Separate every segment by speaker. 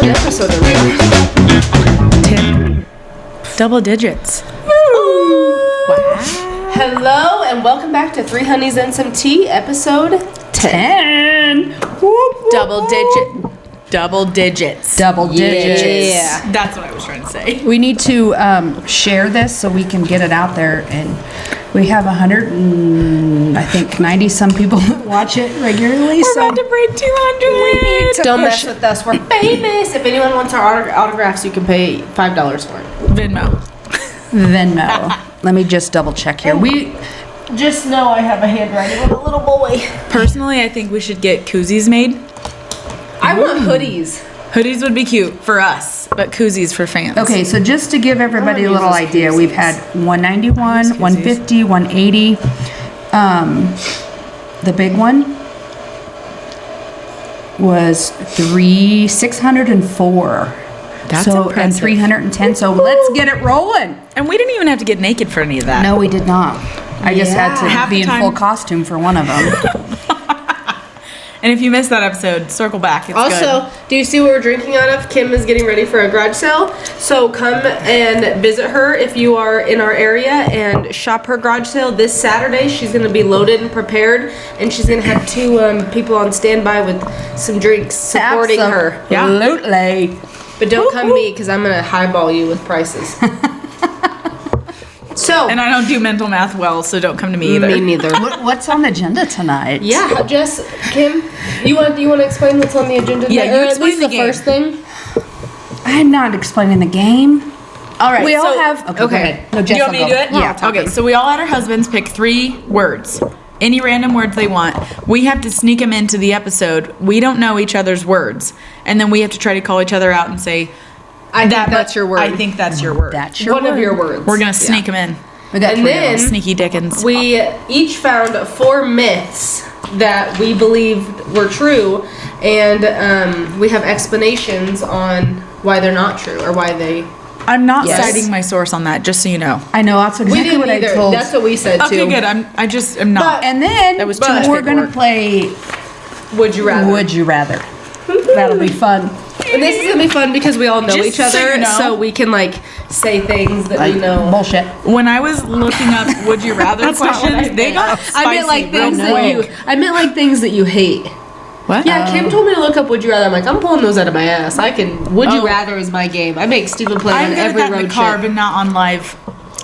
Speaker 1: What episode are we on?
Speaker 2: 10. Double digits.
Speaker 1: Wow. Hello and welcome back to Three Honeys and Some Tea, episode 10.
Speaker 2: Double digits.
Speaker 3: Double digits.
Speaker 1: Yeah.
Speaker 2: That's what I was trying to say.
Speaker 3: We need to share this so we can get it out there, and we have 90 some people that watch it regularly.
Speaker 2: We're about to break 200.
Speaker 1: Don't mess with us. We're famous. If anyone wants our autographs, you can pay $5 for it.
Speaker 2: Venmo.
Speaker 3: Let me just double check here. We
Speaker 1: Just know I have a handwriting of a little boy.
Speaker 2: Personally, I think we should get koozies made.
Speaker 1: I want hoodies.
Speaker 2: Hoodies would be cute for us, but koozies for fans.
Speaker 3: Okay, so just to give everybody a
Speaker 1: use
Speaker 3: little
Speaker 1: those
Speaker 3: idea,
Speaker 1: koozies.
Speaker 3: we've had 191, 150, 180. The big one was 604.
Speaker 2: That's
Speaker 3: and
Speaker 2: impressive.
Speaker 3: 310. So let's get it rolling.
Speaker 2: And we didn't even have to get naked for any of that.
Speaker 3: No, we did not. I just had to
Speaker 2: Half
Speaker 3: be
Speaker 2: the
Speaker 3: in
Speaker 2: time-
Speaker 3: full costume for one of them.
Speaker 2: And if you missed that episode, circle back. It's
Speaker 1: Also, do you see what we're drinking out of? Kim is getting ready for a garage sale. So come and visit her if you are in our area and shop her garage sale this Saturday. She's going to be loaded and prepared. And she's going to have two people on standby with some drinks supporting her.
Speaker 3: Absolutely.
Speaker 1: But don't come me because I'm going to highball you with prices. So,
Speaker 2: And I don't do mental math well, so don't come to me either.
Speaker 1: me neither.
Speaker 3: What's on the agenda tonight?
Speaker 1: Yeah, Jess, Kim, you want to explain what's on the agenda?
Speaker 2: Yeah,
Speaker 1: tonight?
Speaker 2: you
Speaker 1: Or at
Speaker 2: explain
Speaker 1: least
Speaker 2: the
Speaker 1: the
Speaker 2: game.
Speaker 1: first thing.
Speaker 3: I'm not explaining the game.
Speaker 2: All right.
Speaker 3: We all
Speaker 2: so-
Speaker 3: have. Okay. Go ahead. No,
Speaker 2: Do
Speaker 3: Jess,
Speaker 2: you want me to
Speaker 3: I'll
Speaker 2: do
Speaker 3: go.
Speaker 2: it?
Speaker 3: Yeah.
Speaker 2: Okay, so we all had our husbands pick 3 words. Any random words they want. We have to sneak them into the episode. We don't know each other's words. And then we have to try to call each other out and say,
Speaker 1: I think that's your word.
Speaker 2: I think that's your word.
Speaker 3: That's your
Speaker 1: One
Speaker 3: word.
Speaker 1: of your words.
Speaker 2: We're going to sneak them in.
Speaker 3: We got
Speaker 1: And
Speaker 3: 3
Speaker 1: then-
Speaker 3: of them.
Speaker 2: Sneaky Dickens.
Speaker 1: We each found 4 myths that we believed were true, and we have explanations on why they're not true or why they.
Speaker 2: I'm not
Speaker 1: Yes.
Speaker 2: citing my source on that, just so you know.
Speaker 3: I know. That's
Speaker 1: We
Speaker 3: exactly
Speaker 1: didn't
Speaker 3: what I
Speaker 1: either.
Speaker 3: told.
Speaker 1: That's what we said
Speaker 2: Okay,
Speaker 1: too.
Speaker 2: good. I'm not.
Speaker 3: And then
Speaker 2: That was too much
Speaker 3: we're gonna
Speaker 2: paperwork.
Speaker 3: play
Speaker 1: Would you rather?
Speaker 3: Would You Rather. That'll be fun.
Speaker 1: And this is gonna be fun because we all know
Speaker 2: Just
Speaker 1: each
Speaker 2: so
Speaker 1: other,
Speaker 2: you know.
Speaker 1: so we can say things that we know.
Speaker 3: Bullshit.
Speaker 2: When I was looking up Would You Rather questions, they got
Speaker 1: I meant
Speaker 2: spicy
Speaker 1: things
Speaker 2: real
Speaker 1: that
Speaker 2: quick.
Speaker 1: I meant things that you hate.
Speaker 2: What?
Speaker 1: Yeah, Kim told me to look up Would You Rather. I'm like, I'm pulling those out of my ass. Would You
Speaker 2: Oh.
Speaker 1: Rather is my game. I make Stephen play
Speaker 2: I'm
Speaker 1: on
Speaker 2: good at
Speaker 1: every
Speaker 2: that in
Speaker 1: road
Speaker 2: the car,
Speaker 1: trip.
Speaker 2: but not on live,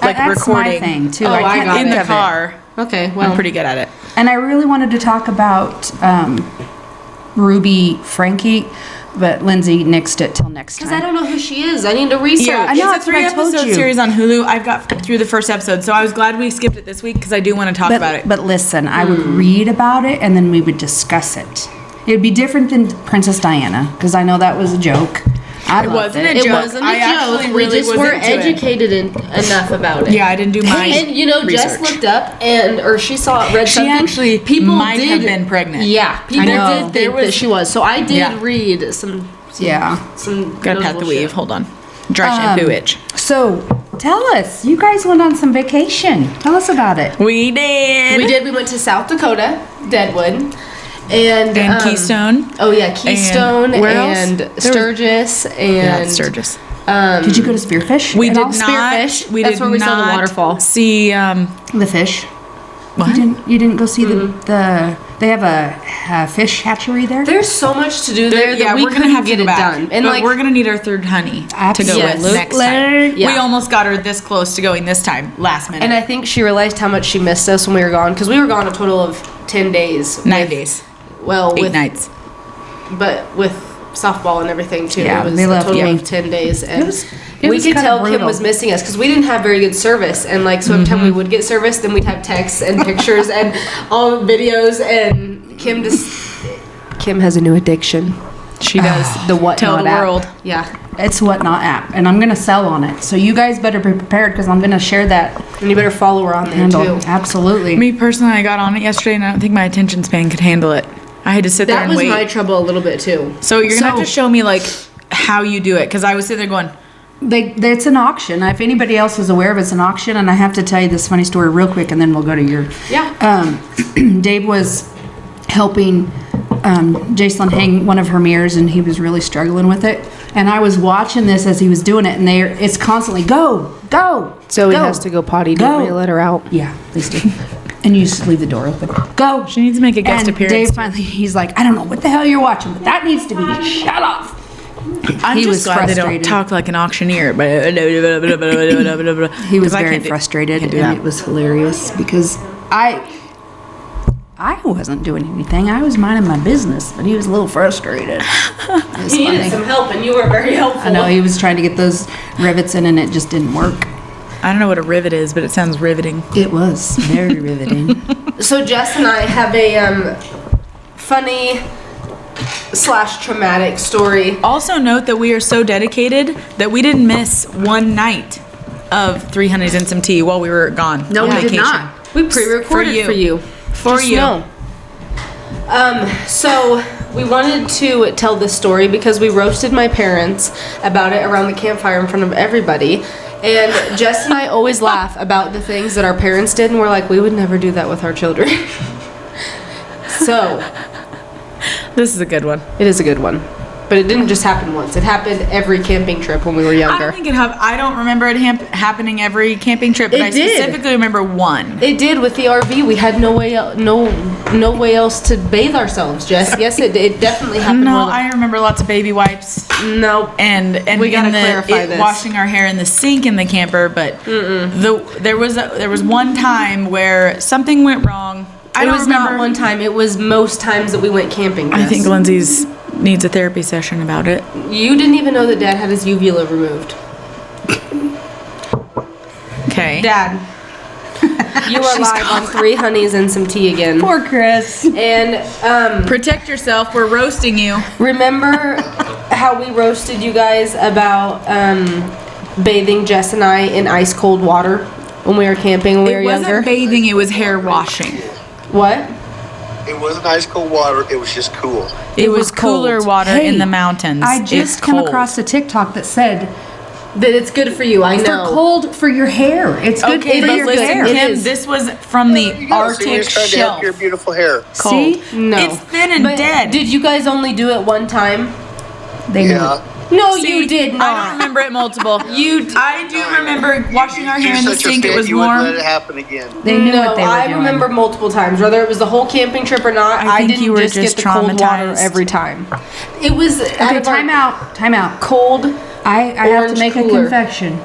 Speaker 3: That's
Speaker 2: recording.
Speaker 3: my thing too.
Speaker 1: Oh, I
Speaker 3: can't
Speaker 1: got
Speaker 3: think
Speaker 2: In the
Speaker 3: of it.
Speaker 2: car,
Speaker 1: Okay, well,
Speaker 2: I'm pretty good at it.
Speaker 3: And I really wanted to talk about Ruby Frankie, but Lindsay nixed it till next time.
Speaker 1: because I don't know who she is. I need to research.
Speaker 3: I know,
Speaker 2: It's
Speaker 3: that's
Speaker 2: a
Speaker 3: what I told
Speaker 2: 3-episode
Speaker 3: you.
Speaker 2: series on Hulu. I've got through the first episode, so I was glad we skipped it this week because I do want to talk about it.
Speaker 3: But listen, I would read about it and then we would discuss it. It would be different than Princess Diana because I know that was a joke. I
Speaker 2: It
Speaker 3: loved
Speaker 2: wasn't a
Speaker 3: it.
Speaker 1: It
Speaker 2: joke.
Speaker 1: wasn't a
Speaker 2: I actually
Speaker 1: joke. We
Speaker 2: really
Speaker 1: just
Speaker 2: was
Speaker 1: weren't
Speaker 2: into it.
Speaker 1: educated enough about it.
Speaker 2: Yeah, I didn't do my
Speaker 1: And Jess
Speaker 2: research.
Speaker 1: looked up or she read
Speaker 2: She
Speaker 1: something.
Speaker 2: actually
Speaker 1: people
Speaker 2: might
Speaker 1: did,
Speaker 2: have been pregnant.
Speaker 1: Yeah, people
Speaker 3: know.
Speaker 1: did think that she was. So I did
Speaker 2: Yeah.
Speaker 1: read some
Speaker 3: Yeah.
Speaker 2: Gotta pat the
Speaker 1: notable
Speaker 2: weave.
Speaker 1: shit.
Speaker 2: Hold on. Dry shampoo itch.
Speaker 3: So tell us, you guys went on some vacation. Tell us about it.
Speaker 2: We did.
Speaker 1: We did. We went to South Dakota, Deadwood, and
Speaker 2: Keystone.
Speaker 1: Oh yeah, Keystone
Speaker 2: And where else?
Speaker 1: and
Speaker 2: There was-
Speaker 1: Sturgis
Speaker 2: Yeah,
Speaker 1: and
Speaker 2: Sturgis.
Speaker 3: Did you go to Spearfish?
Speaker 2: We
Speaker 3: at
Speaker 2: did
Speaker 3: all?
Speaker 2: not.
Speaker 1: Spearfish.
Speaker 2: We
Speaker 1: That's
Speaker 2: did
Speaker 1: where we saw the
Speaker 2: not
Speaker 1: waterfall.
Speaker 2: See.
Speaker 3: The fish.
Speaker 2: What?
Speaker 3: You didn't go see the they have a fish hatchery there?
Speaker 1: There's so much to do there that we
Speaker 2: we're gonna
Speaker 1: couldn't
Speaker 2: have to
Speaker 1: get
Speaker 2: go
Speaker 1: it
Speaker 2: back.
Speaker 1: done. And
Speaker 2: But we're gonna need our third honey to go with next time.
Speaker 3: Absolutely.
Speaker 1: Yeah.
Speaker 2: We almost got her this close to going this time, last minute.
Speaker 1: and I think she realized how much she missed us when we were gone because we were gone a total of 10 days.
Speaker 2: 9
Speaker 1: with-
Speaker 2: days,
Speaker 1: Well,
Speaker 2: 8
Speaker 1: with
Speaker 2: nights.
Speaker 1: but with softball and everything too.
Speaker 3: Yeah,
Speaker 1: it was
Speaker 3: they
Speaker 1: a
Speaker 3: left
Speaker 1: total
Speaker 3: me.
Speaker 1: of 10 days, and
Speaker 3: it
Speaker 1: we
Speaker 3: was
Speaker 1: could
Speaker 3: kinda
Speaker 1: tell Kim
Speaker 3: brutal.
Speaker 1: was missing us because we didn't have very good service. And so every time we would get service, then we'd have texts and pictures and all videos. And Kim has a new addiction.
Speaker 2: She does.
Speaker 1: The what
Speaker 2: Tell
Speaker 1: not
Speaker 2: the
Speaker 1: app.
Speaker 2: world.
Speaker 1: Yeah,
Speaker 3: It's Whatnot app, and I'm gonna sell on it. So you guys better be prepared because I'm gonna share that
Speaker 1: and you better follow her on there
Speaker 3: handle.
Speaker 1: too.
Speaker 3: Absolutely.
Speaker 2: Me personally, I got on it yesterday, and I don't think my attention span could handle it. I had to sit there
Speaker 1: That
Speaker 2: and
Speaker 1: was
Speaker 2: wait.
Speaker 1: my trouble a little bit too.
Speaker 2: So you're gonna have
Speaker 3: So-
Speaker 2: to show me how you do it, because I was sitting there going,
Speaker 3: It's an auction. If anybody else is aware of it, it's an auction, and I have to tell you this funny story real quick, and then we'll go to your.
Speaker 1: Yeah.
Speaker 3: Dave was helping Jacelyn hang one of her mirrors, and he was really struggling with it. And I was watching this as he was doing it, and it's constantly go.
Speaker 1: Zoe
Speaker 3: go,
Speaker 1: has to go potty.
Speaker 3: go.
Speaker 1: Don't we let her out?
Speaker 3: Yeah, please do. And you just leave the door open. Go.
Speaker 2: She needs to make a guest
Speaker 3: and
Speaker 2: appearance.
Speaker 3: Dave finally, he's like, I don't know what the hell you're watching, but that needs to be shut off.
Speaker 2: I'm
Speaker 3: He
Speaker 2: just
Speaker 3: was
Speaker 2: glad they don't
Speaker 3: frustrated.
Speaker 2: talk like an auctioneer.
Speaker 3: He was
Speaker 2: 'Cause I
Speaker 3: very
Speaker 2: can't do-
Speaker 3: frustrated,
Speaker 2: can't do
Speaker 3: and
Speaker 2: that.
Speaker 3: it was hilarious because I wasn't doing anything. I was minding my business, but he was a little frustrated. It was
Speaker 1: He needed
Speaker 3: funny.
Speaker 1: some help, and you were very helpful.
Speaker 3: I know he was trying to get those rivets in, and it just didn't work.
Speaker 2: I don't know what a rivet is, but it sounds riveting.
Speaker 3: It was very riveting.
Speaker 1: So Jess and I have a funny / traumatic story.
Speaker 2: Also note that we are so dedicated that we didn't miss one night of 3 Honeys and Some Tea while we were gone
Speaker 3: No,
Speaker 2: on
Speaker 3: we did
Speaker 2: vacation.
Speaker 3: not.
Speaker 1: We pre-recorded for you.
Speaker 2: For
Speaker 1: Just
Speaker 2: you.
Speaker 1: know. So we wanted to tell this story because we roasted my parents about it around the campfire in front of everybody. And Jess and I always laugh about the things that our parents did, and we're like, we would never do that with our children. So
Speaker 2: This is a good one.
Speaker 1: it is a good one. But it didn't just happen once. It happened every camping trip when we were
Speaker 2: I
Speaker 1: younger.
Speaker 2: don't think I don't remember it happening every camping trip, but
Speaker 1: It
Speaker 2: I
Speaker 1: did.
Speaker 2: specifically remember one.
Speaker 1: It did with the RV. We had no way else to bathe ourselves, Jess. Yes, it definitely happened.
Speaker 2: No,
Speaker 1: more than-
Speaker 2: I remember lots of baby wipes
Speaker 1: no.
Speaker 2: and
Speaker 1: We gotta
Speaker 2: in the-
Speaker 1: clarify this.
Speaker 2: washing our hair in the sink in the camper. But there was one time where something went wrong. I
Speaker 1: It
Speaker 2: don't
Speaker 1: was
Speaker 2: remember.
Speaker 1: not one time. It was most times that we went camping.
Speaker 2: I
Speaker 1: Jess.
Speaker 2: think Lindsay's needs a therapy session about it.
Speaker 1: You didn't even know that Dad had his uvula removed.
Speaker 2: Okay.
Speaker 1: Dad, you are live on 3 Honeys and Some Tea again.
Speaker 3: Poor Chris.
Speaker 1: And
Speaker 2: Protect yourself. We're roasting you.
Speaker 1: remember how we roasted you guys about bathing Jess and I in ice cold water when we were camping when we were
Speaker 2: It wasn't
Speaker 1: younger?
Speaker 2: bathing. It was hair washing.
Speaker 1: What?
Speaker 4: It wasn't ice cold water. It was just cool.
Speaker 2: It was cooler
Speaker 1: cold.
Speaker 2: water
Speaker 3: Hey,
Speaker 2: in the mountains.
Speaker 3: I
Speaker 2: It's
Speaker 3: just come
Speaker 2: cold.
Speaker 3: across a TikTok that said
Speaker 1: That it's good for you. I know.
Speaker 3: for cold for your hair. It's good
Speaker 2: Okay,
Speaker 3: for
Speaker 2: but
Speaker 3: your
Speaker 2: listen,
Speaker 3: hair.
Speaker 1: It
Speaker 2: Kim,
Speaker 1: is.
Speaker 2: this was from the
Speaker 4: You know, so we
Speaker 2: Arctic
Speaker 4: was trying to
Speaker 2: shelf.
Speaker 4: help your beautiful hair.
Speaker 3: See?
Speaker 1: No.
Speaker 2: It's thin and
Speaker 1: But
Speaker 2: dead.
Speaker 1: Did you guys only do it one time?
Speaker 3: They knew
Speaker 4: Yeah.
Speaker 3: it.
Speaker 1: No,
Speaker 2: See,
Speaker 1: you did
Speaker 2: I don't
Speaker 1: not.
Speaker 2: remember it multiple. I do remember washing our hair
Speaker 4: You're
Speaker 2: in the
Speaker 4: such a
Speaker 2: sink. It
Speaker 4: fan,
Speaker 2: was
Speaker 4: you wouldn't
Speaker 2: warm.
Speaker 4: let it happen again.
Speaker 3: They knew
Speaker 1: No,
Speaker 3: what they were
Speaker 1: I
Speaker 3: doing.
Speaker 1: remember multiple times, whether it was the whole camping trip or not.
Speaker 2: I
Speaker 1: I,
Speaker 2: think
Speaker 1: didn't
Speaker 2: you were
Speaker 1: just get
Speaker 2: just
Speaker 1: the cold water
Speaker 2: traumatized.
Speaker 1: every time. It was
Speaker 3: Okay, time out.
Speaker 1: Cold.
Speaker 3: I have
Speaker 1: Orange
Speaker 3: to make a
Speaker 1: cooler.
Speaker 3: confession.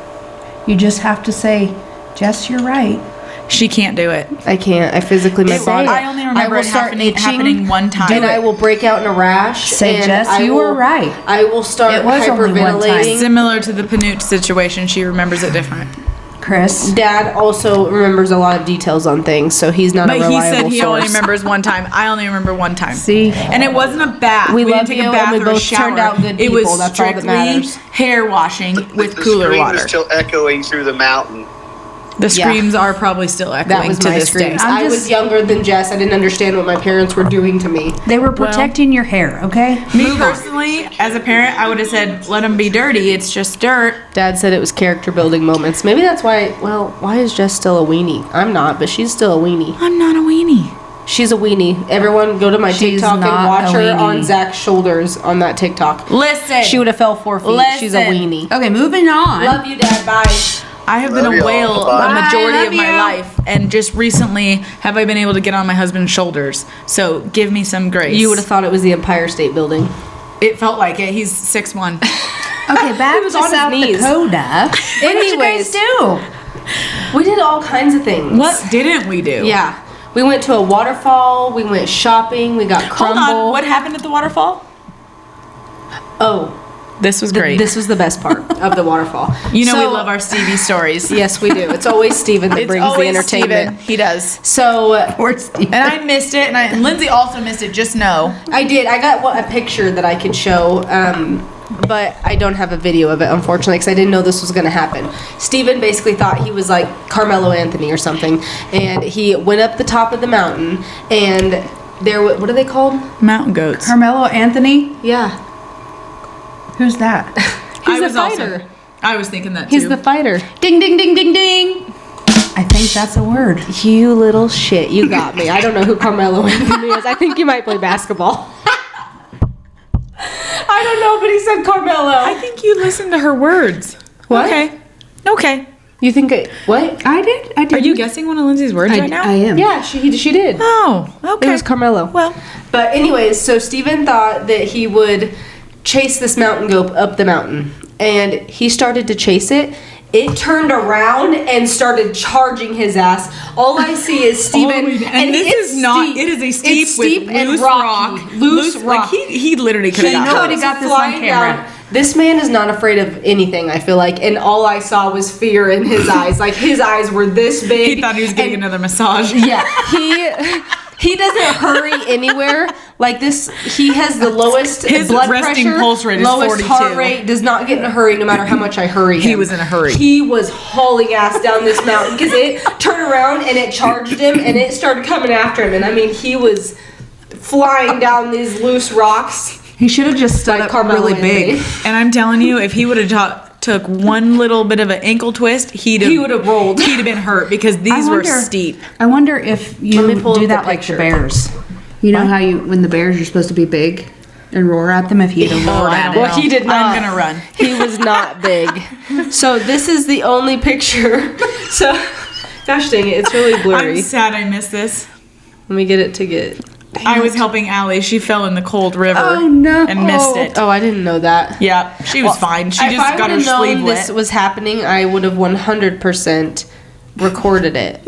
Speaker 3: You just have to say, Jess, you're right.
Speaker 2: She can't do it.
Speaker 1: I can't. I physically my
Speaker 3: Say
Speaker 1: body.
Speaker 3: it.
Speaker 2: I only remember
Speaker 1: will
Speaker 2: it
Speaker 1: start
Speaker 2: happening one time.
Speaker 1: and I will break out in a rash.
Speaker 3: Say,
Speaker 1: and
Speaker 3: Jess,
Speaker 1: I
Speaker 3: you
Speaker 1: will-
Speaker 3: were right.
Speaker 1: I will start
Speaker 3: It was only one time.
Speaker 1: hyperventilating.
Speaker 2: Similar to the Panoot situation, she remembers it different.
Speaker 3: Chris.
Speaker 1: Dad also remembers a lot of details on things, so he's not a
Speaker 2: But he
Speaker 1: reliable
Speaker 2: said he
Speaker 1: source.
Speaker 2: only remembers one time. I only remember one time.
Speaker 3: See?
Speaker 2: And it wasn't a bath.
Speaker 1: We love
Speaker 2: didn't take
Speaker 1: you,
Speaker 2: a bath
Speaker 1: and we
Speaker 2: or a
Speaker 1: both
Speaker 2: shower.
Speaker 1: turned out good
Speaker 2: It was
Speaker 1: people. That's all that
Speaker 2: strictly
Speaker 1: matters.
Speaker 2: hair washing with
Speaker 4: the
Speaker 2: cooler
Speaker 4: scream
Speaker 2: water.
Speaker 4: is still echoing through the mountain.
Speaker 2: The
Speaker 1: Yeah.
Speaker 2: screams are probably still
Speaker 1: That
Speaker 2: echoing
Speaker 1: was
Speaker 2: to
Speaker 1: my
Speaker 2: this day.
Speaker 1: screams.
Speaker 3: I'm
Speaker 1: I was
Speaker 3: just-
Speaker 1: younger than Jess. I didn't understand what my parents were doing to me.
Speaker 3: They were protecting your hair, okay?
Speaker 2: Me personally, as a parent, I would have said, let them be dirty. It's just dirt.
Speaker 1: Dad said it was character building moments. Maybe that's why. Well, why is Jess still a weenie? I'm not, but she's still a weenie.
Speaker 2: I'm not a weenie.
Speaker 1: She's a weenie. Everyone go to my
Speaker 3: She's
Speaker 1: TikTok and
Speaker 3: not
Speaker 1: watch
Speaker 3: a
Speaker 1: her
Speaker 3: weenie.
Speaker 1: on Zach's shoulders on that TikTok.
Speaker 2: Listen.
Speaker 1: She would have fell 4 feet. She's a
Speaker 2: Listen.
Speaker 1: weenie.
Speaker 3: Okay, moving on.
Speaker 1: Love you, Dad. Bye.
Speaker 2: I have been
Speaker 4: Love
Speaker 2: a
Speaker 4: y'all.
Speaker 2: whale
Speaker 4: Bye.
Speaker 2: the majority
Speaker 3: Bye,
Speaker 2: of my
Speaker 3: love you.
Speaker 2: life, and just recently have I been able to get on my husband's shoulders. So give me some grace.
Speaker 1: You would have thought it was the Empire State Building.
Speaker 2: It felt like it. He's 6'1".
Speaker 3: Okay, back
Speaker 1: He was
Speaker 3: to
Speaker 1: on his
Speaker 3: South
Speaker 1: knees.
Speaker 3: Dakota. What did you guys
Speaker 1: Anyways.
Speaker 3: do?
Speaker 1: We did all kinds of things.
Speaker 2: What didn't we do?
Speaker 1: Yeah. We went to a waterfall. We went shopping. We got
Speaker 2: Hold
Speaker 1: crumble.
Speaker 2: on. What happened at the waterfall?
Speaker 1: Oh,
Speaker 2: This was great.
Speaker 1: this was the best part of the waterfall.
Speaker 2: you know
Speaker 1: So-
Speaker 2: we love our Stevie stories.
Speaker 1: Yes, we do. It's always Steven that
Speaker 2: It's
Speaker 1: brings the
Speaker 2: always
Speaker 1: entertainment.
Speaker 2: Steven. He does.
Speaker 1: So
Speaker 3: Poor Steve.
Speaker 2: And I missed it, and Lindsay also missed it. Just know.
Speaker 1: I did. I got a picture that I could show, but I don't have a video of it, unfortunately, because I didn't know this was going to happen. Steven basically thought he was like Carmelo Anthony or something, and he went up the top of the mountain, and there, what are they called?
Speaker 2: Mountain goats.
Speaker 3: Carmelo Anthony?
Speaker 1: Yeah.
Speaker 3: Who's that?
Speaker 1: He's
Speaker 2: I
Speaker 1: a
Speaker 2: was also-
Speaker 1: fighter.
Speaker 2: I was thinking that too.
Speaker 1: He's the fighter.
Speaker 3: Ding, ding, ding, ding, ding. I think that's a word.
Speaker 1: You little shit. You got me. I don't know who Carmelo Anthony is. I think you might play basketball. I I don't know, but he said Carmelo.
Speaker 2: I think you listened to her words.
Speaker 1: What?
Speaker 2: Okay.
Speaker 1: You think what?
Speaker 3: I did.
Speaker 2: Are you guessing one of Lindsay's words right now?
Speaker 3: I am.
Speaker 1: Yeah, she did.
Speaker 2: Oh, okay.
Speaker 1: It was Carmelo.
Speaker 2: Well,
Speaker 1: But anyways, so Steven thought that he would chase this mountain goat up the mountain. And he started to chase it. It turned around and started charging his ass. All I see is Steven.
Speaker 2: and this
Speaker 1: it's
Speaker 2: is not.
Speaker 1: steep.
Speaker 2: It is a steep,
Speaker 1: It's steep
Speaker 2: with
Speaker 1: and
Speaker 2: loose
Speaker 1: rocky.
Speaker 2: rock.
Speaker 1: Loose rock.
Speaker 2: Like he literally could have got
Speaker 3: Nobody got this on
Speaker 1: flying
Speaker 3: camera.
Speaker 1: down. This man is not afraid of anything, I feel like. And all I saw was fear in his eyes. Like, his eyes were this big.
Speaker 2: He thought he was getting another massage.
Speaker 1: Yeah, he doesn't hurry anywhere. Like this, he has the lowest
Speaker 2: His
Speaker 1: blood
Speaker 2: resting
Speaker 1: pressure,
Speaker 2: pulse rate is
Speaker 1: lowest
Speaker 2: 42.
Speaker 1: heart rate. Does not get in a hurry, no matter how much I hurry him.
Speaker 2: He was in a hurry.
Speaker 1: He was hauling ass down this mountain because it turned around and it charged him and it started coming after him. And I mean, he was flying down these loose rocks.
Speaker 3: He should have just stood
Speaker 1: Like
Speaker 3: up
Speaker 1: Carmelo
Speaker 3: really big.
Speaker 1: Anthony.
Speaker 2: And I'm telling you, if he would have took one little bit of an ankle twist, he would have rolled. He'd have been hurt because these were steep.
Speaker 3: I wonder if you
Speaker 1: Let me pull
Speaker 3: do
Speaker 1: up the
Speaker 3: that like
Speaker 1: picture.
Speaker 3: the bears. You know how when the bears are supposed to be big and roar at them? If he'd have roared at
Speaker 1: Well, he did not.
Speaker 2: I'm gonna run.
Speaker 1: He was not big. So this is the only picture. So, gosh dang it, it's really blurry.
Speaker 2: I'm sad I missed this.
Speaker 1: Let me get it to get.
Speaker 2: I was helping Allie. She fell in the cold river.
Speaker 3: Oh, no.
Speaker 2: And missed it.
Speaker 1: Oh, I didn't know that.
Speaker 2: Yeah, she was fine. She
Speaker 1: If
Speaker 2: just
Speaker 1: I
Speaker 2: got her
Speaker 1: would've
Speaker 2: sleeve
Speaker 1: known
Speaker 2: wet.
Speaker 1: this was happening, I would have 100% recorded it.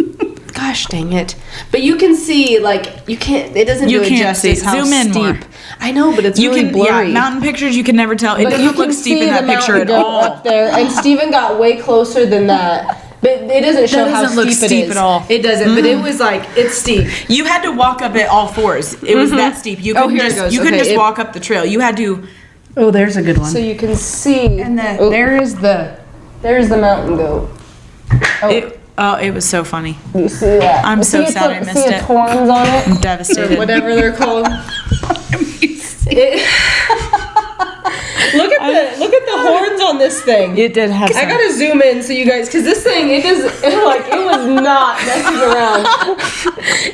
Speaker 1: Gosh dang it! But you can see, like, you can't. It doesn't
Speaker 2: You
Speaker 1: do it
Speaker 2: can't
Speaker 1: justice
Speaker 2: see.
Speaker 1: how
Speaker 2: Zoom in
Speaker 1: steep.
Speaker 2: more.
Speaker 1: I know, but it's
Speaker 2: You
Speaker 1: really
Speaker 2: can,
Speaker 1: blurry.
Speaker 2: mountain pictures, you can never tell. It
Speaker 1: But
Speaker 2: doesn't look steep in that picture at all.
Speaker 1: Up there, and Steven got way closer than that. But it doesn't show how
Speaker 2: doesn't look
Speaker 1: steep it
Speaker 2: steep
Speaker 1: is.
Speaker 2: at all.
Speaker 1: It doesn't, but it was like, it's steep.
Speaker 2: You had to walk up it all fours. It was that steep. You couldn't
Speaker 1: here it
Speaker 2: just
Speaker 1: goes.
Speaker 2: you couldn't
Speaker 1: Okay,
Speaker 2: just walk up the trail. You had to.
Speaker 3: Oh, there's a good one.
Speaker 1: So you can see.
Speaker 3: And the-
Speaker 1: oh, there's the mountain goat.
Speaker 2: It was so funny.
Speaker 1: You see that?
Speaker 2: I'm so sad I missed it.
Speaker 1: horns on it.
Speaker 2: I'm devastated.
Speaker 1: Whatever they're called. Look at the horns on this thing.
Speaker 2: It did have.
Speaker 1: I gotta zoom in so you guys, because this thing, it was not messing around.